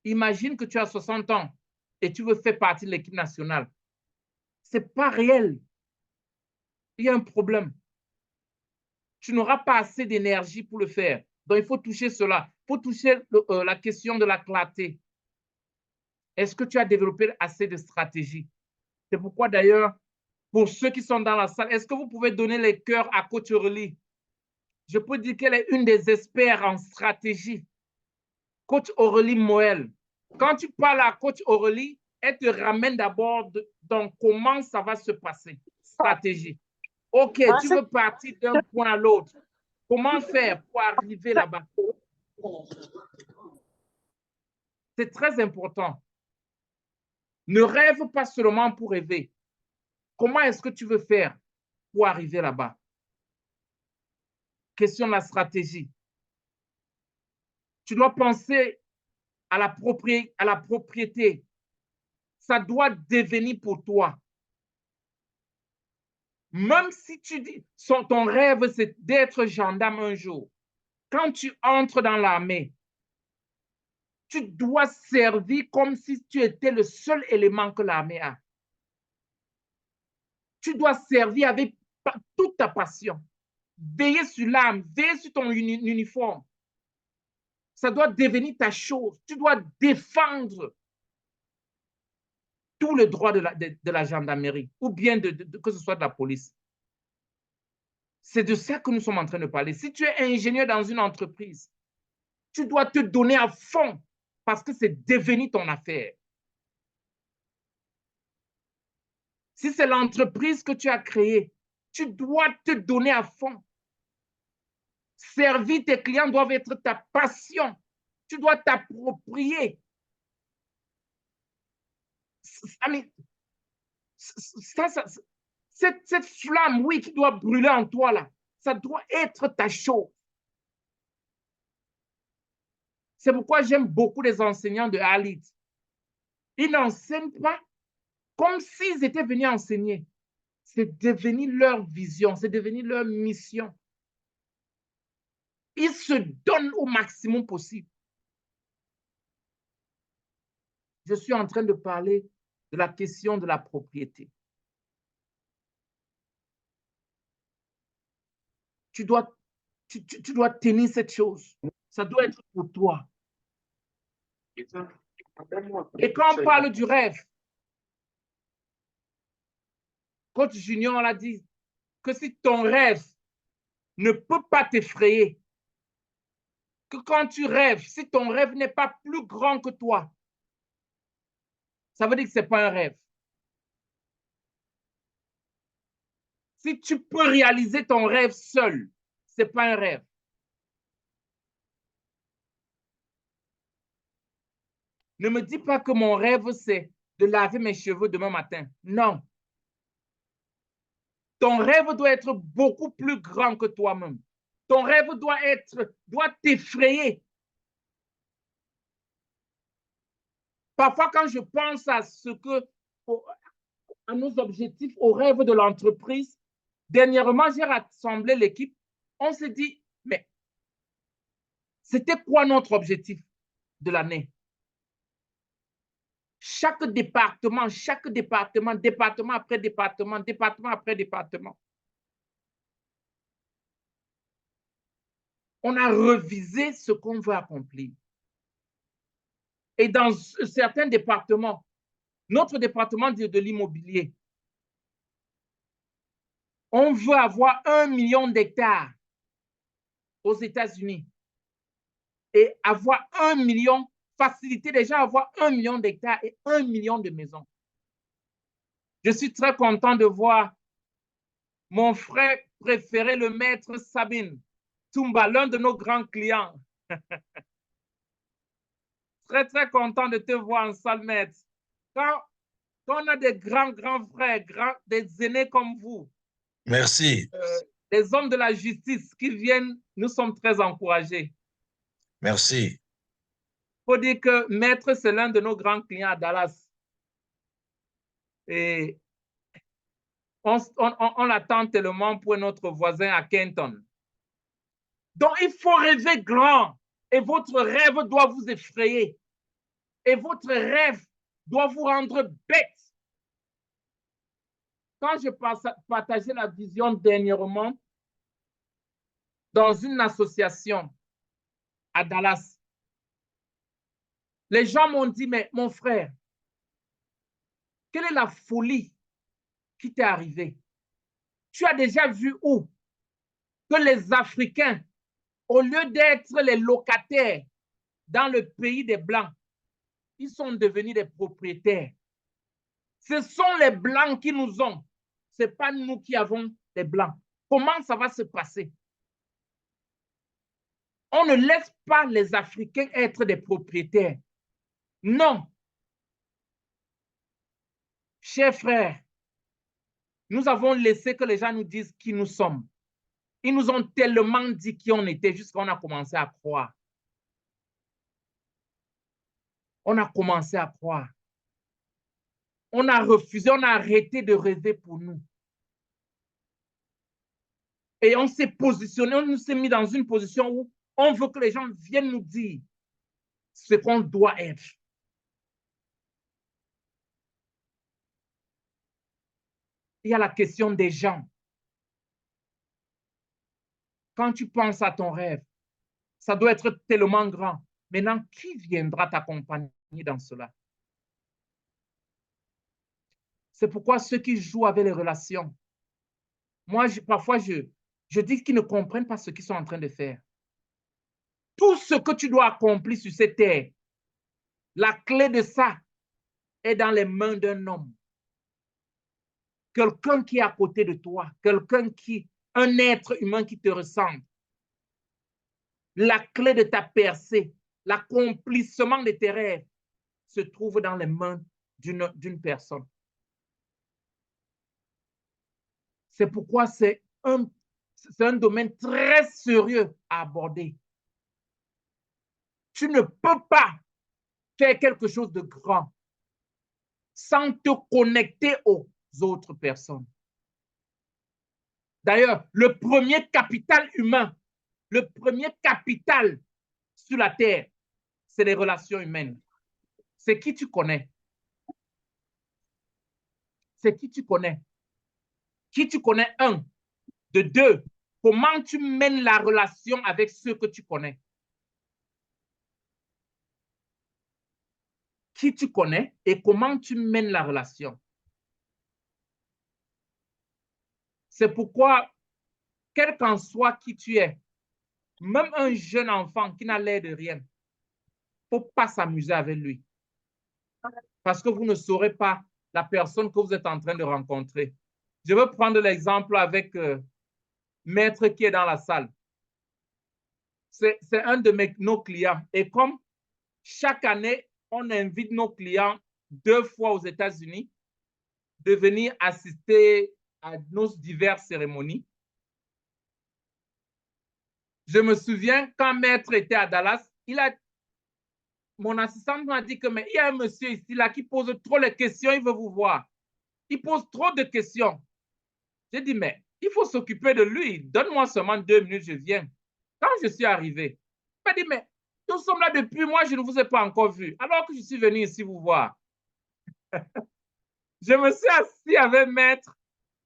Imagine que tu as 60 ans et tu veux faire partie de l'équipe nationale. Ce n'est pas réel. Il y a un problème. Tu n'auras pas assez d'énergie pour le faire. Donc, il faut toucher cela. Il faut toucher la question de la clarté. Est-ce que tu as développé assez de stratégies? C'est pourquoi, d'ailleurs, pour ceux qui sont dans la salle, est-ce que vous pouvez donner les cœurs à Coach Aurélie? Je peux dire qu'elle est une des experts en stratégie. Coach Aurélie Moël. Quand tu parles à Coach Aurélie, elle te ramène d'abord dans comment ça va se passer. Stratégie. OK, tu veux partir d'un point à l'autre. Comment faire pour arriver là-bas? C'est très important. Ne rêve pas seulement pour rêver. Comment est-ce que tu veux faire pour arriver là-bas? Question de la stratégie. Tu dois penser à la propriété. Ça doit devenir pour toi. Même si tu dis, ton rêve, c'est d'être gendarme un jour. Quand tu entres dans l'armée, tu dois servir comme si tu étais le seul élément que l'armée a. Tu dois servir avec toute ta passion. Veiller sur l'arme, veiller sur ton uniforme. Ça doit devenir ta chose. Tu dois défendre tout le droit de la gendarmerie ou bien que ce soit de la police. C'est de ça que nous sommes en train de parler. Si tu es ingénieur dans une entreprise, tu dois te donner à fond parce que c'est devenu ton affaire. Si c'est l'entreprise que tu as créée, tu dois te donner à fond. Servir tes clients doit être ta passion. Tu dois t'approprier. Cette flamme, oui, qui doit brûler en toi, là, ça doit être ta chose. C'est pourquoi j'aime beaucoup les enseignants de Halit. Ils n'enseignent pas comme s'ils étaient venus enseigner. C'est devenu leur vision, c'est devenu leur mission. Ils se donnent au maximum possible. Je suis en train de parler de la question de la propriété. Tu dois tenir cette chose. Ça doit être pour toi. Et quand on parle du rêve, Coach Junior l'a dit, que si ton rêve ne peut pas t'effrayer, que quand tu rêves, si ton rêve n'est pas plus grand que toi, ça veut dire que ce n'est pas un rêve. Si tu peux réaliser ton rêve seul, ce n'est pas un rêve. Ne me dis pas que mon rêve, c'est de laver mes cheveux demain matin. Non. Ton rêve doit être beaucoup plus grand que toi-même. Ton rêve doit t'effrayer. Parfois, quand je pense à nos objectifs, aux rêves de l'entreprise, dernièrement, j'ai rassemblé l'équipe. On s'est dit, mais c'était quoi notre objectif de l'année? Chaque département après département après département. on a revisé ce qu'on veut accomplir. Et dans certains départements, notre département de l'immobilier, on veut avoir 1 million d'hectares aux États-Unis et avoir 1 million, faciliter déjà avoir 1 million d'hectares et 1 million de maisons. Je suis très content de voir mon frère préféré, le maître Sabine Toumba, l'un de nos grands clients. Très, très content de te voir en salle, maître. Quand on a des grands frères, des aînés comme vous, Merci. des hommes de la justice qui viennent, nous sommes très encouragés. Merci. Il faut dire que Maître, c'est l'un de nos grands clients à Dallas. Et on l'attend tellement pour notre voisin à Kenton. Donc, il faut rêver grand. Et votre rêve doit vous effrayer. Et votre rêve doit vous rendre bête. Quand je partageais la vision dernièrement dans une association à Dallas, les gens m'ont dit, mais mon frère, quelle est la folie qui t'est arrivée? Tu as déjà vu où que les Africains, au lieu d'être les locataires dans le pays des Blancs, ils sont devenus des propriétaires. Ce sont les Blancs qui nous ont. Ce n'est pas nous qui avons les Blancs. Comment ça va se passer? On ne laisse pas les Africains être des propriétaires. Non. Chers frères, nous avons laissé que les gens nous disent qui nous sommes. Ils nous ont tellement dit qui on était jusqu'à on a commencé à croire. On a commencé à croire. On a refusé, on a arrêté de rêver pour nous. Et on s'est positionné, on s'est mis dans une position où on veut que les gens viennent nous dire ce qu'on doit être. Il y a la question des gens. Quand tu penses à ton rêve, ça doit être tellement grand. Maintenant, qui viendra t'accompagner dans cela? C'est pourquoi ceux qui jouent avec les relations, moi, parfois, je dis qu'ils ne comprennent pas ce qu'ils sont en train de faire. Tout ce que tu dois accomplir sur cette terre, la clé de ça est dans les mains d'un homme. Quelqu'un qui est à côté de toi, un être humain qui te ressemble. La clé de ta percée, l'accomplissement de tes rêves se trouve dans les mains d'une personne. C'est pourquoi c'est un domaine très sérieux à aborder. Tu ne peux pas faire quelque chose de grand sans te connecter aux autres personnes. D'ailleurs, le premier capital humain, le premier capital sur la terre, c'est les relations humaines. C'est qui tu connais. C'est qui tu connais. Qui tu connais, un. De deux, comment tu mènes la relation avec ceux que tu connais. Qui tu connais et comment tu mènes la relation. C'est pourquoi, quel qu'en soit qui tu es, même un jeune enfant qui n'a l'air de rien, il ne faut pas s'amuser avec lui. Parce que vous ne saurez pas la personne que vous êtes en train de rencontrer. Je veux prendre l'exemple avec Maître qui est dans la salle. C'est un de nos clients. Et comme chaque année, on invite nos clients 2 fois aux États-Unis de venir assister à nos diverses cérémonies. Je me souviens, quand Maître était à Dallas, mon assistante m'a dit que mais il y a un monsieur ici là qui pose trop de questions, il veut vous voir. Il pose trop de questions. J'ai dit, mais il faut s'occuper de lui. Donne-moi seulement 2 minutes, je viens. Quand je suis arrivé, il m'a dit, mais nous sommes là depuis moi, je ne vous ai pas encore vu, alors que je suis venu ici vous voir. Je me suis assis avec Maître,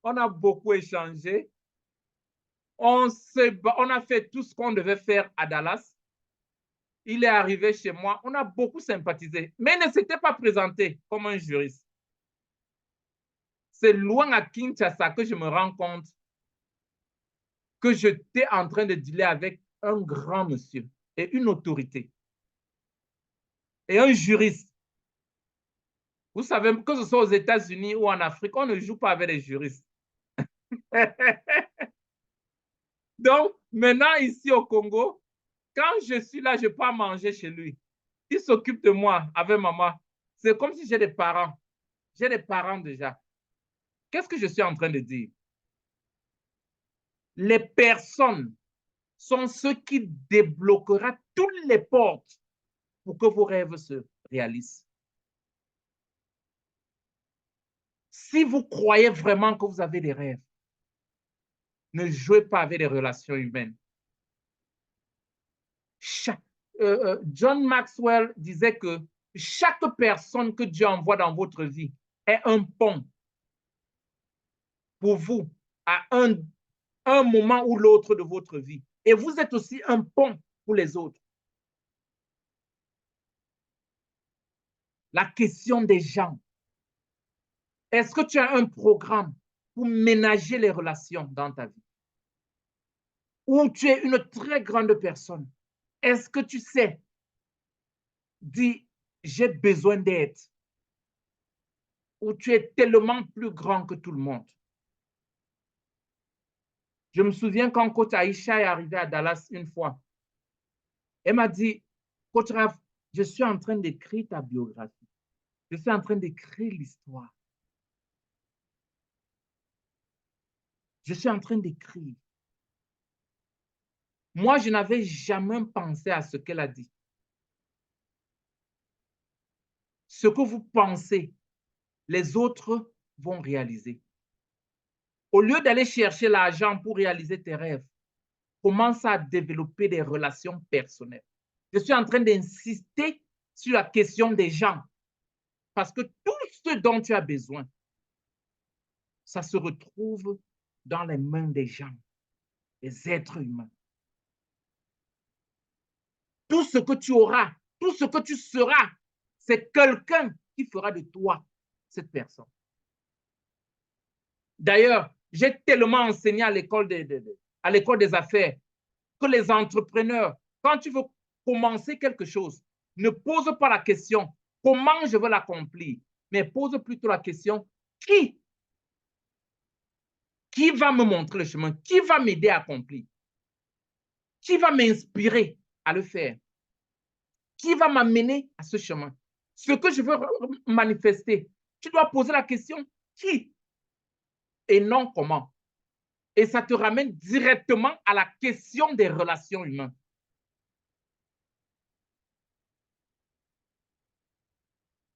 on a beaucoup échangé. On a fait tout ce qu'on devait faire à Dallas. Il est arrivé chez moi. On a beaucoup sympathisé, mais il ne s'était pas présenté comme un juriste. C'est loin à Kinshasa que je me rends compte que j'étais en train de dealer avec un grand monsieur et une autorité et un juriste. Vous savez, que ce soit aux États-Unis ou en Afrique, on ne joue pas avec les juristes. Donc, maintenant, ici au Congo, quand je suis là, je peux manger chez lui. Il s'occupe de moi avec maman. C'est comme si j'ai des parents. J'ai des parents déjà. Qu'est-ce que je suis en train de dire? Les personnes sont ceux qui débloqueront toutes les portes pour que vos rêves se réalisent. Si vous croyez vraiment que vous avez des rêves, ne jouez pas avec les relations humaines. John Maxwell disait que chaque personne que Dieu envoie dans votre vie est un pont pour vous à un moment ou l'autre de votre vie. Et vous êtes aussi un pont pour les autres. La question des gens. Est-ce que tu as un programme pour ménager les relations dans ta vie? Ou tu es une très grande personne? Est-ce que tu sais dire j'ai besoin d'aide? Ou tu es tellement plus grand que tout le monde? Je me souviens quand coach Aïcha est arrivée à Dallas une fois. Elle m'a dit, coach Raph, je suis en train d'écrire ta biographie. Je suis en train d'écrire l'histoire. Je suis en train d'écrire. Moi, je n'avais jamais pensé à ce qu'elle a dit. Ce que vous pensez, les autres vont réaliser. Au lieu d'aller chercher l'argent pour réaliser tes rêves, commence à développer des relations personnelles. Je suis en train d'insister sur la question des gens. Parce que tout ce dont tu as besoin, ça se retrouve dans les mains des gens, des êtres humains. Tout ce que tu auras, tout ce que tu seras, c'est quelqu'un qui fera de toi cette personne. D'ailleurs, j'ai tellement enseigné à l'école des affaires que les entrepreneurs, quand tu veux commencer quelque chose, ne pose pas la question comment je veux l'accomplir, mais pose plutôt la question qui va me montrer le chemin, qui va m'aider à accomplir, qui va m'inspirer à le faire, qui va m'amener à ce chemin. Ce que je veux manifester, tu dois poser la question qui et non comment. Et ça te ramène directement à la question des relations humaines.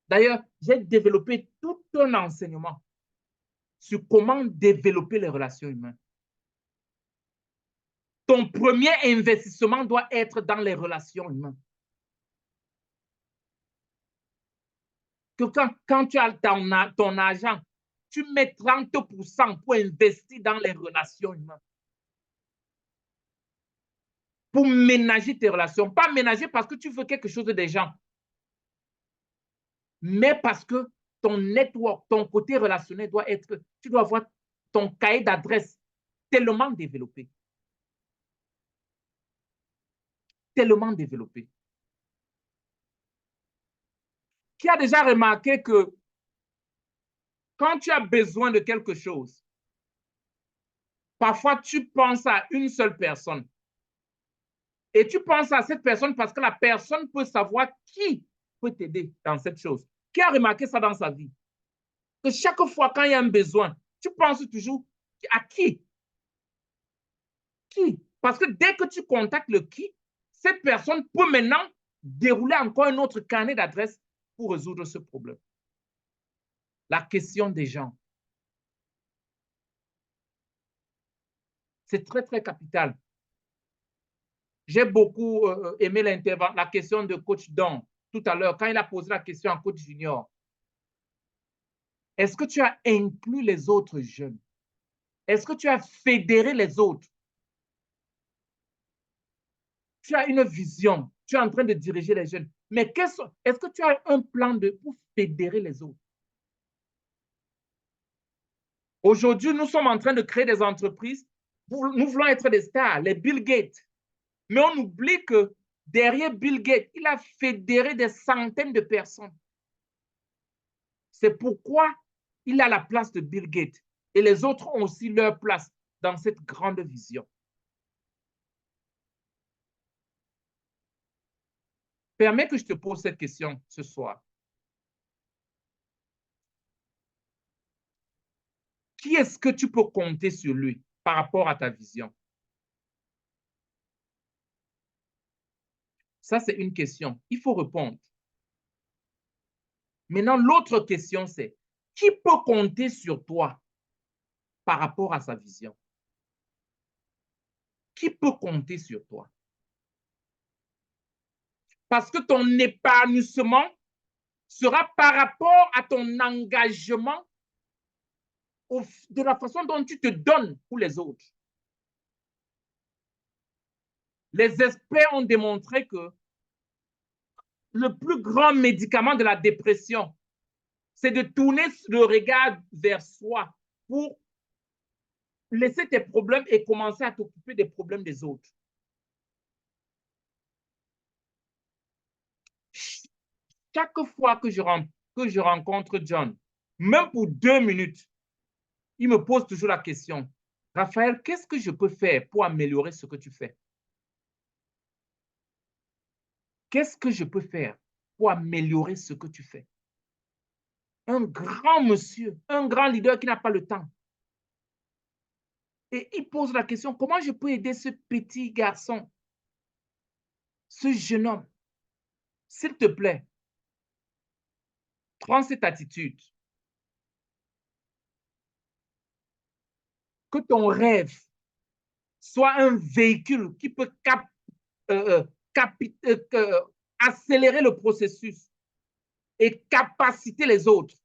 D'ailleurs, j'ai développé tout un enseignement sur comment développer les relations humaines. Ton premier investissement doit être dans les relations humaines. Que quand tu as ton argent, tu mets 30% pour investir dans les relations humaines. Pour ménager tes relations. Pas ménager parce que tu veux quelque chose des gens, mais parce que ton network, ton côté relationnel doit être, tu dois avoir ton cahier d'adresse tellement développé. Tellement développé. Qui a déjà remarqué que quand tu as besoin de quelque chose, parfois tu penses à une seule personne. Et tu penses à cette personne parce que la personne peut savoir qui peut t'aider dans cette chose. Qui a remarqué ça dans sa vie? Que chaque fois quand il y a un besoin, tu penses toujours à qui? Qui? Parce que dès que tu contactes le qui, cette personne peut maintenant dérouler encore un autre carnet d'adresses pour résoudre ce problème. La question des gens. C'est très, très capital. J'ai beaucoup aimé la question de coach Don tout à l'heure, quand il a posé la question à coach junior. Est-ce que tu as inclus les autres jeunes? Est-ce que tu as fédéré les autres tu as une vision, tu es en train de diriger les jeunes, mais est-ce que tu as un plan pour fédérer les autres? Aujourd'hui, nous sommes en train de créer des entreprises, nous voulons être des stars, les Bill Gates, mais on oublie que derrière Bill Gates, il a fédéré des centaines de personnes. C'est pourquoi il a la place de Bill Gates et les autres ont aussi leur place dans cette grande vision. Permets que je te pose cette question ce soir. Qui est-ce que tu peux compter sur lui par rapport à ta vision? Ça, c'est une question. Il faut répondre. Maintenant, l'autre question, c'est qui peut compter sur toi par rapport à sa vision? Qui peut compter sur toi? Parce que ton épanouissement sera par rapport à ton engagement de la façon dont tu te donnes pour les autres. Les experts ont démontré que le plus grand médicament de la dépression, c'est de tourner le regard vers soi pour laisser tes problèmes et commencer à t'occuper des problèmes des autres. Chaque fois que je rencontre John, même pour 2 minutes, il me pose toujours la question, Raphaël, qu'est-ce que je peux faire pour améliorer ce que tu fais? Qu'est-ce que je peux faire pour améliorer ce que tu fais? Un grand monsieur, un grand leader qui n'a pas le temps. Et il pose la question, comment je peux aider ce petit garçon, ce jeune homme? S'il te plaît, prends cette attitude. Que ton rêve soit un véhicule qui peut accélérer le processus et capaciter les autres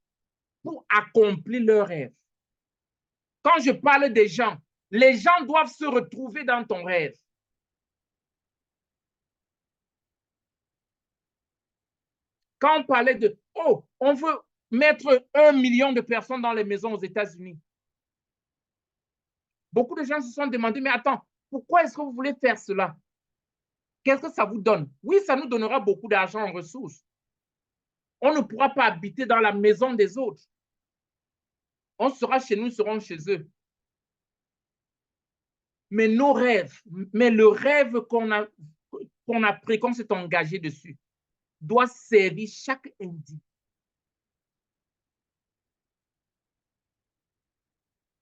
pour accomplir leur rêve. Quand je parle des gens, les gens doivent se retrouver dans ton rêve. Quand on parlait de, oh, on veut mettre 1 million de personnes dans les maisons aux États-Unis. Beaucoup de gens se sont demandé, mais attends, pourquoi est-ce que vous voulez faire cela? Qu'est-ce que ça vous donne? Oui, ça nous donnera beaucoup d'argent en ressources. On ne pourra pas habiter dans la maison des autres. On sera chez nous, nous serons chez eux. Mais nos rêves, mais le rêve qu'on s'est engagé dessus, doit servir chaque individu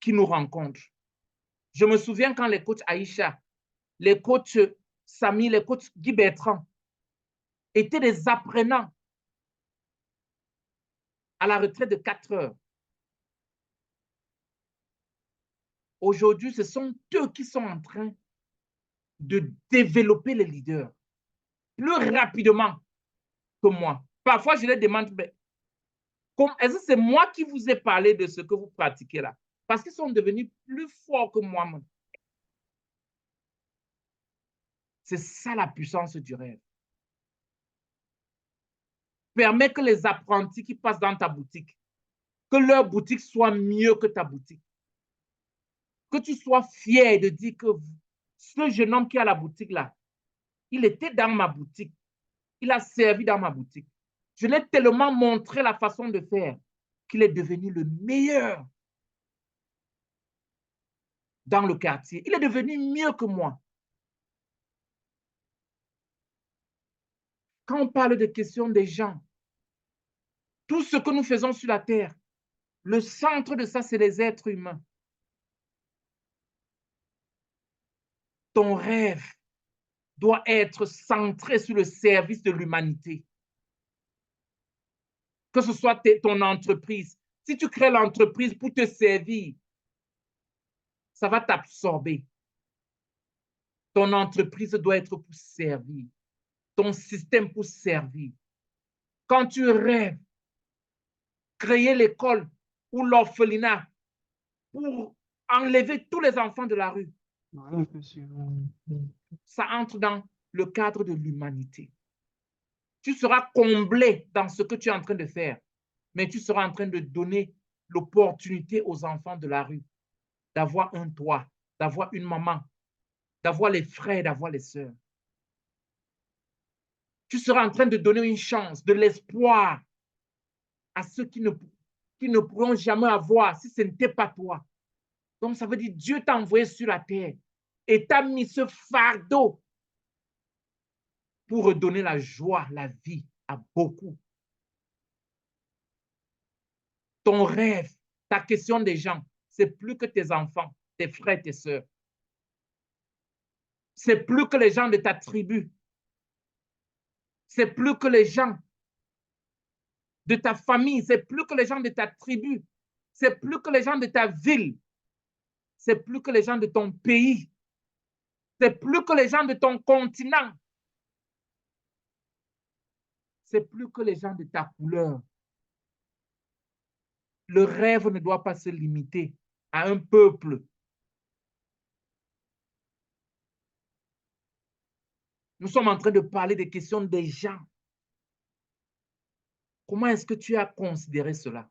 qui nous rencontre. Je me souviens quand les coachs Aïcha, les coachs Samy, les coachs Guy Bertrand étaient des apprenants à la retraite de 4 heures. Aujourd'hui, ce sont eux qui sont en train de développer les leaders plus rapidement que moi. Parfois, je les demande, est-ce que c'est moi qui vous ai parlé de ce que vous pratiquez là? Parce qu'ils sont devenus plus forts que moi-même. C'est ça la puissance du rêve. Permets que les apprentis qui passent dans ta boutique, que leur boutique soit mieux que ta boutique. Que tu sois fier de dire que ce jeune homme qui a la boutique là, il était dans ma boutique. Il a servi dans ma boutique. Je l'ai tellement montré la façon de faire qu'il est devenu le meilleur dans le quartier. Il est devenu mieux que moi. Quand on parle de questions des gens, tout ce que nous faisons sur la terre, le centre de ça, c'est les êtres humains. Ton rêve doit être centré sur le service de l'humanité. Que ce soit ton entreprise. Si tu crées l'entreprise pour te servir, ça va t'absorber. Ton entreprise doit être pour servir. Ton système pour servir. Quand tu rêves, créer l'école ou l'orphelinat pour enlever tous les enfants de la rue, ça entre dans le cadre de l'humanité. Tu seras comblé dans ce que tu es en train de faire, mais tu seras en train de donner l'opportunité aux enfants de la rue d'avoir un toit, d'avoir une maman, d'avoir les frères, d'avoir les sœurs. Tu seras en train de donner une chance, de l'espoir à ceux qui ne pourront jamais avoir si ce n'était pas toi. Donc, ça veut dire Dieu t'a envoyé sur la terre et t'a mis ce fardeau pour redonner la joie, la vie à beaucoup. Ton rêve, ta question des gens, c'est plus que tes enfants, tes frères, tes sœurs. C'est plus que les gens de ta tribu. C'est plus que les gens de ta famille. C'est plus que les gens de ta tribu. C'est plus que les gens de ta ville. C'est plus que les gens de ton pays. C'est plus que les gens de ton continent. C'est plus que les gens de ta couleur. Le rêve ne doit pas se limiter à un peuple. Nous sommes en train de parler des questions des gens. Comment est-ce que tu as considéré cela?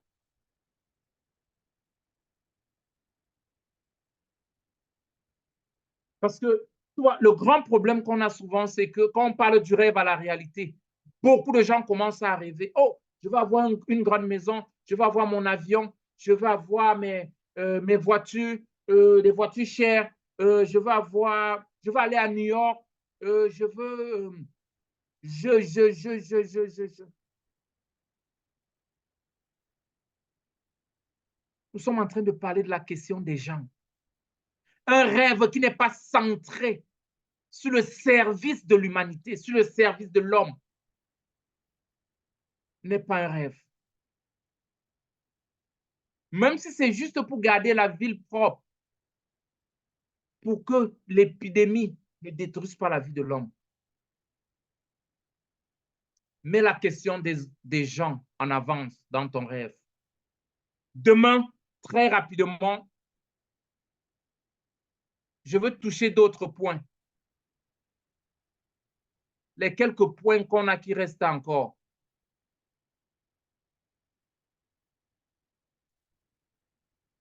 Parce que toi, le grand problème qu'on a souvent, c'est que quand on parle du rêve à la réalité, beaucoup de gens commencent à rêver. Oh, je vais avoir une grande maison, je vais avoir mon avion, je vais avoir mes voitures, des voitures chères, je vais aller à New York, je veux, je. Nous sommes en train de parler de la question des gens. Un rêve qui n'est pas centré sur le service de l'humanité, sur le service de l'homme, n'est pas un rêve. Même si c'est juste pour garder la ville propre, pour que l'épidémie ne détruise pas la vie de l'homme. Mets la question des gens en avance dans ton rêve. Demain, très rapidement, je veux toucher d'autres points. Les quelques points qu'on a qui restent encore.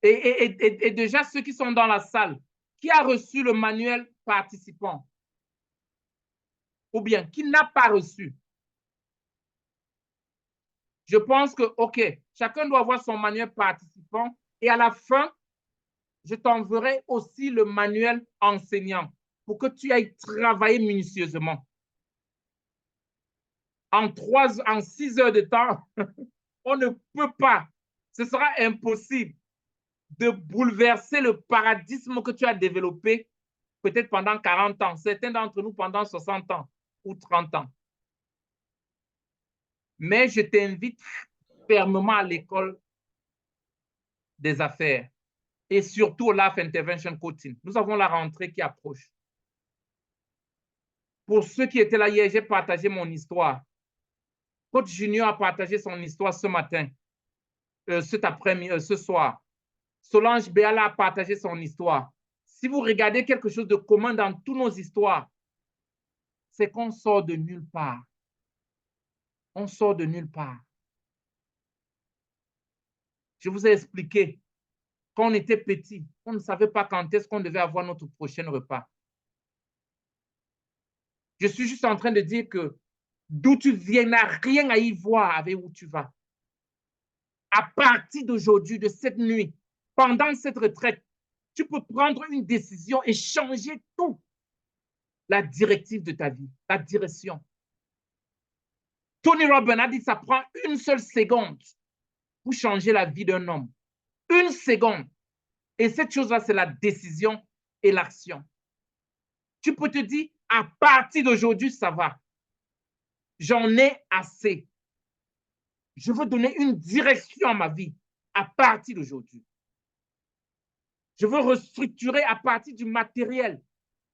Et déjà, ceux qui sont dans la salle, qui a reçu le manuel participant? Ou bien, qui n'a pas reçu? Je pense que, OK, chacun doit avoir son manuel participant et à la fin, je t'enverrai aussi le manuel enseignant pour que tu ailles travailler minutieusement. En 6 heures de temps, on ne peut pas, ce sera impossible de bouleverser le paradigme que tu as développé peut-être pendant 40 ans, certains d'entre nous pendant 60 ans ou 30 ans. Mais je t'invite fermement à l'école des affaires et surtout au Life Intervention Coaching. Nous avons la rentrée qui approche. Pour ceux qui étaient là hier, j'ai partagé mon histoire. Coach Junior a partagé son histoire ce matin, cet après-midi, ce soir. Solange Béala a partagé son histoire. Si vous regardez quelque chose de commun dans toutes nos histoires, c'est qu'on sort de nulle part. On sort de nulle part. Je vous ai expliqué, quand on était petit, on ne savait pas quand est-ce qu'on devait avoir notre prochain repas. Je suis juste en train de dire que d'où tu viens n'a rien à y voir avec où tu vas. À partir d'aujourd'hui, de cette nuit, pendant cette retraite, tu peux prendre une décision et changer tout. La directive de ta vie, la direction. Tony Robbins a dit que ça prend une seule seconde pour changer la vie d'un homme. Une seconde. Et cette chose-là, c'est la décision et l'action. Tu peux te dire, à partir d'aujourd'hui, ça va. J'en ai assez. Je veux donner une direction à ma vie à partir d'aujourd'hui. Je veux restructurer à partir du matériel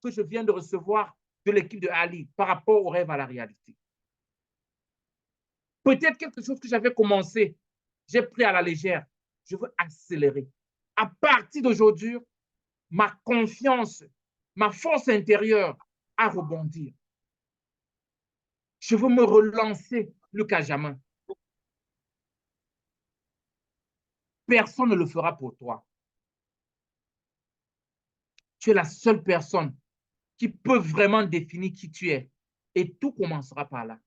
que je viens de recevoir de l'équipe de Ali par rapport au rêve à la réalité. Peut-être quelque chose que j'avais commencé, j'ai pris à la légère. Je veux accélérer. À partir d'aujourd'hui, ma confiance, ma force intérieure à rebondir. Je veux me relancer, Lucas Jamin. Personne ne le fera pour toi. Tu es la seule personne qui peut vraiment définir qui tu es. Et tout commencera par là.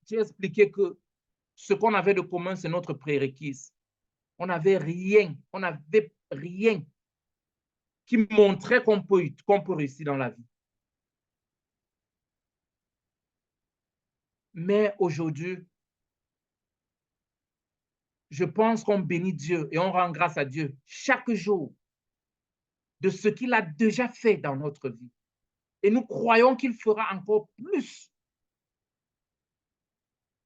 J'ai expliqué que ce qu'on avait de commun, c'est notre prérequis. On n'avait rien qui montrait qu'on peut réussir dans la vie. Mais aujourd'hui, je pense qu'on bénit Dieu et on rend grâce à Dieu chaque jour de ce qu'il a déjà fait dans notre vie. Et nous croyons qu'il fera encore plus.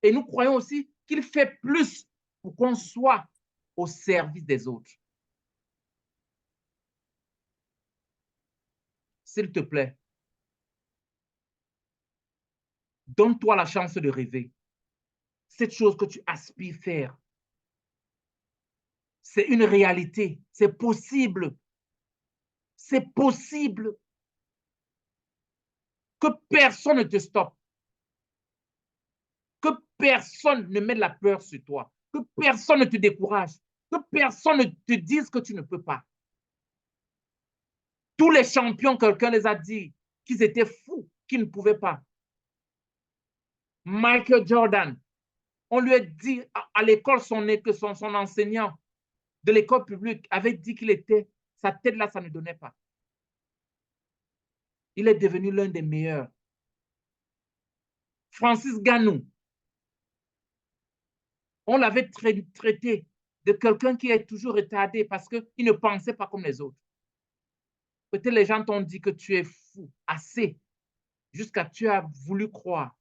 Et nous croyons aussi qu'il fait plus pour qu'on soit au service des autres. S'il te plaît, donne-toi la chance de rêver. Cette chose que tu aspires faire, c'est une réalité, c'est possible. C'est possible. Que personne ne te stoppe. Que personne ne mette la peur sur toi. Que personne ne te décourage. Que personne ne te dise que tu ne peux pas. Tous les champions, quelqu'un les a dit qu'ils étaient fous, qu'ils ne pouvaient pas. Michael Jordan, on lui a dit à l'école, son enseignant de l'école publique avait dit qu'il était, sa tête là, ça ne donnait pas. Il est devenu l'un des meilleurs. Francis Ngannou, on l'avait traité de quelqu'un qui est toujours retardé parce qu'il ne pensait pas comme les autres. Peut-être les gens t'ont dit que tu es fou, assez, jusqu'à tu as voulu croire.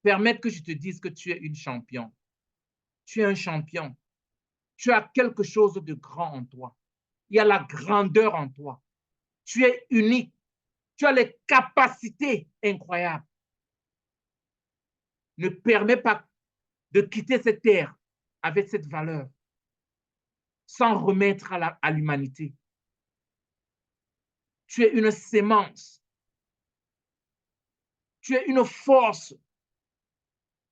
Permettre que je te dise que tu es une championne. Tu es un champion. Tu as quelque chose de grand en toi. Il y a la grandeur en toi. Tu es unique. Tu as les capacités incroyables. Ne permets pas de quitter cette terre avec cette valeur sans remettre à l'humanité. Tu es une sémence. Tu es une force.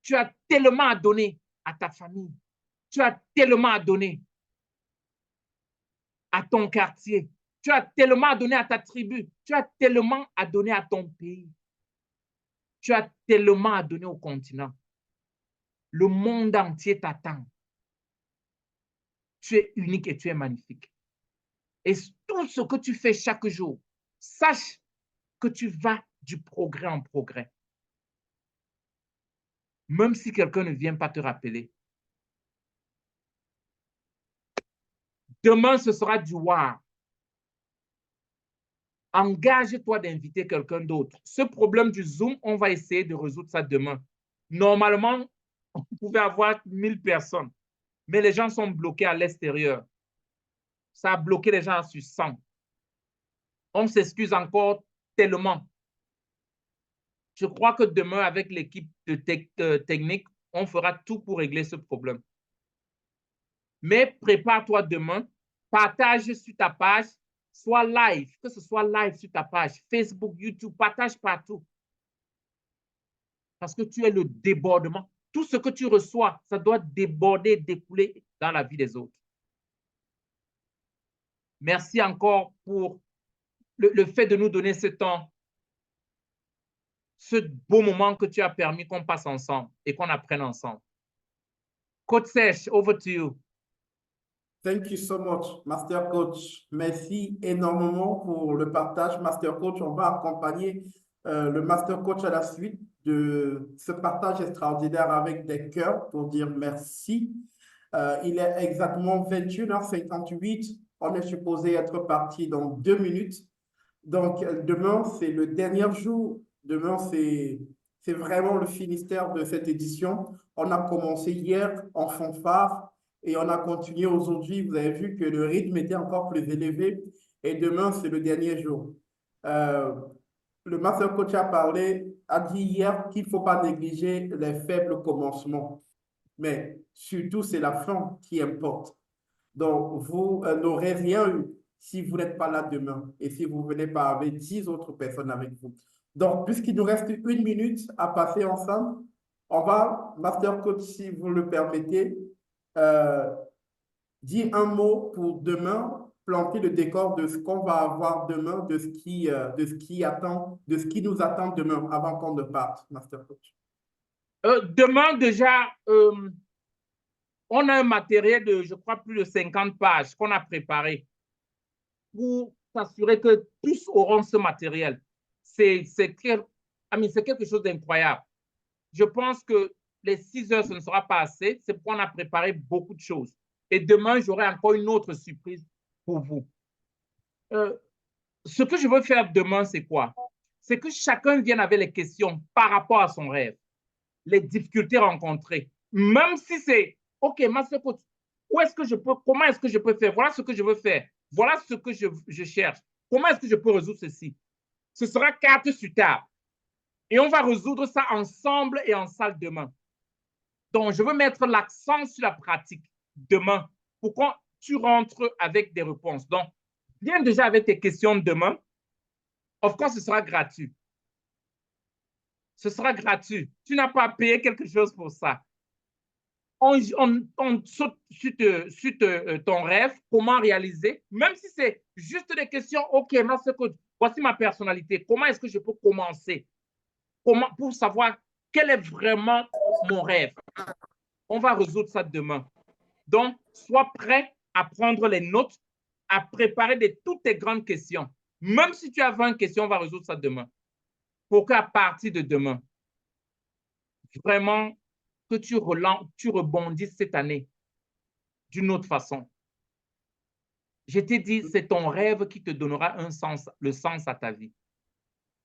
Tu as tellement à donner à ta famille. Tu as tellement à donner à ton quartier. Tu as tellement à donner à ta tribu. Tu as tellement à donner à ton pays. Tu as tellement à donner au continent. Le monde entier t'attend. Tu es unique et tu es magnifique. Et tout ce que tu fais chaque jour, sache que tu vas du progrès en progrès. Même si quelqu'un ne vient pas te rappeler. Demain, ce sera du war. Engage-toi d'inviter quelqu'un d'autre. Ce problème du Zoom, on va essayer de résoudre ça demain. Normalement, on pouvait avoir 1000 personnes, mais les gens sont bloqués à l'extérieur. Ça a bloqué les gens sur 100. On s'excuse encore tellement. Je crois que demain, avec l'équipe de technique, on fera tout pour régler ce problème. Mais prépare-toi demain, partage sur ta page, soit live, que ce soit live sur ta page, Facebook, YouTube, partage partout. Parce que tu es le débordement. Tout ce que tu reçois, ça doit déborder, découler dans la vie des autres. Merci encore pour le fait de nous donner ce temps, ce beau moment que tu as permis qu'on passe ensemble et qu'on apprenne ensemble. Coach Serge, over to you. Thank you so much, Master Coach. Merci énormément pour le partage, Master Coach. On va accompagner le Master Coach à la suite de ce partage extraordinaire avec des cœurs pour dire merci. Il est exactement 21h58. On est supposé être parti dans 2 minutes. Donc, demain, c'est le dernier jour. Demain, c'est vraiment le finistère de cette édition. On a commencé hier en fanfare. Et on a continué aujourd'hui. Vous avez vu que le rythme était encore plus élevé. Et demain, c'est le dernier jour. Le Master Coach a dit hier qu'il ne faut pas négliger les faibles commencements. Mais surtout, c'est la fin qui importe. Donc, vous n'aurez rien eu si vous n'êtes pas là demain et si vous ne venez pas avec 10 autres personnes avec vous. Donc, puisqu'il nous reste 1 minute à passer ensemble, on va, Master Coach, si vous le permettez, dire un mot pour demain, planter le décor de ce qu'on va avoir demain, de ce qui nous attend demain avant qu'on ne parte, Master Coach. Demain, déjà, on a un matériel de, je crois, plus de 50 pages qu'on a préparé pour s'assurer que tous auront ce matériel. C'est quelque chose d'incroyable. Je pense que les 6 heures, ce ne sera pas assez. C'est pourquoi on a préparé beaucoup de choses. Et demain, j'aurai encore une autre surprise pour vous. Ce que je veux faire demain, c'est quoi? C'est que chacun vienne avec les questions par rapport à son rêve, les difficultés rencontrées. Même si c'est, OK, Master Coach, comment est-ce que je peux faire? Voilà ce que je veux faire. Voilà ce que je cherche. Comment est-ce que je peux résoudre ceci? Ce sera carte sur table. Et on va résoudre ça ensemble et en salle demain. Donc, je veux mettre l'accent sur la pratique demain pour que tu rentres avec des réponses. Donc, viens déjà avec tes questions demain. Of course, ce sera gratuit. Ce sera gratuit. Tu n'as pas à payer quelque chose pour ça. On saute sur ton rêve, comment réaliser, même si c'est juste des questions, OK, Master Coach, voici ma personnalité, comment est-ce que je peux commencer? Pour savoir quel est vraiment mon rêve. On va résoudre ça demain. Donc, sois prêt à prendre les notes, à préparer toutes tes grandes questions. Même si tu as 20 questions, on va résoudre ça demain. Pour qu'à partir de demain, vraiment, que tu rebondisses cette année d'une autre façon. Je t'ai dit, c'est ton rêve qui te donnera le sens à ta vie.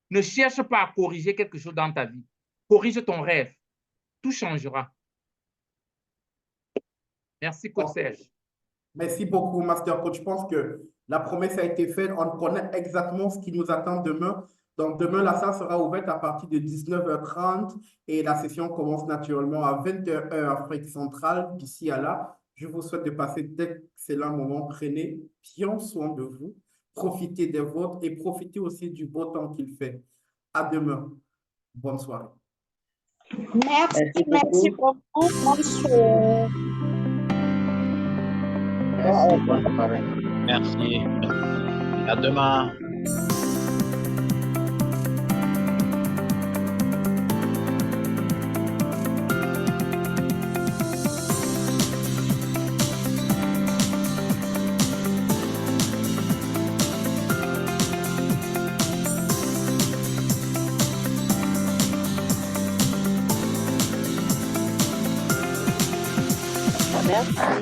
Ne cherche pas à corriger quelque chose dans ta vie. Corrige ton rêve. Tout changera. Merci, Coach Serge. Merci beaucoup, Master Coach. Je pense que la promesse a été faite. On connaît exactement ce qui nous attend demain. Donc, demain, la salle sera ouverte à partir de 19h30 et la session commence naturellement à 20h Afrique centrale. D'ici à là, je vous souhaite de passer d'excellents moments. Prenez bien soin de vous. Profitez des vôtres et profitez aussi du beau temps qu'il fait. À demain. Bonne soirée. Merci beaucoup. Bonsoir. Merci. À demain. Merci.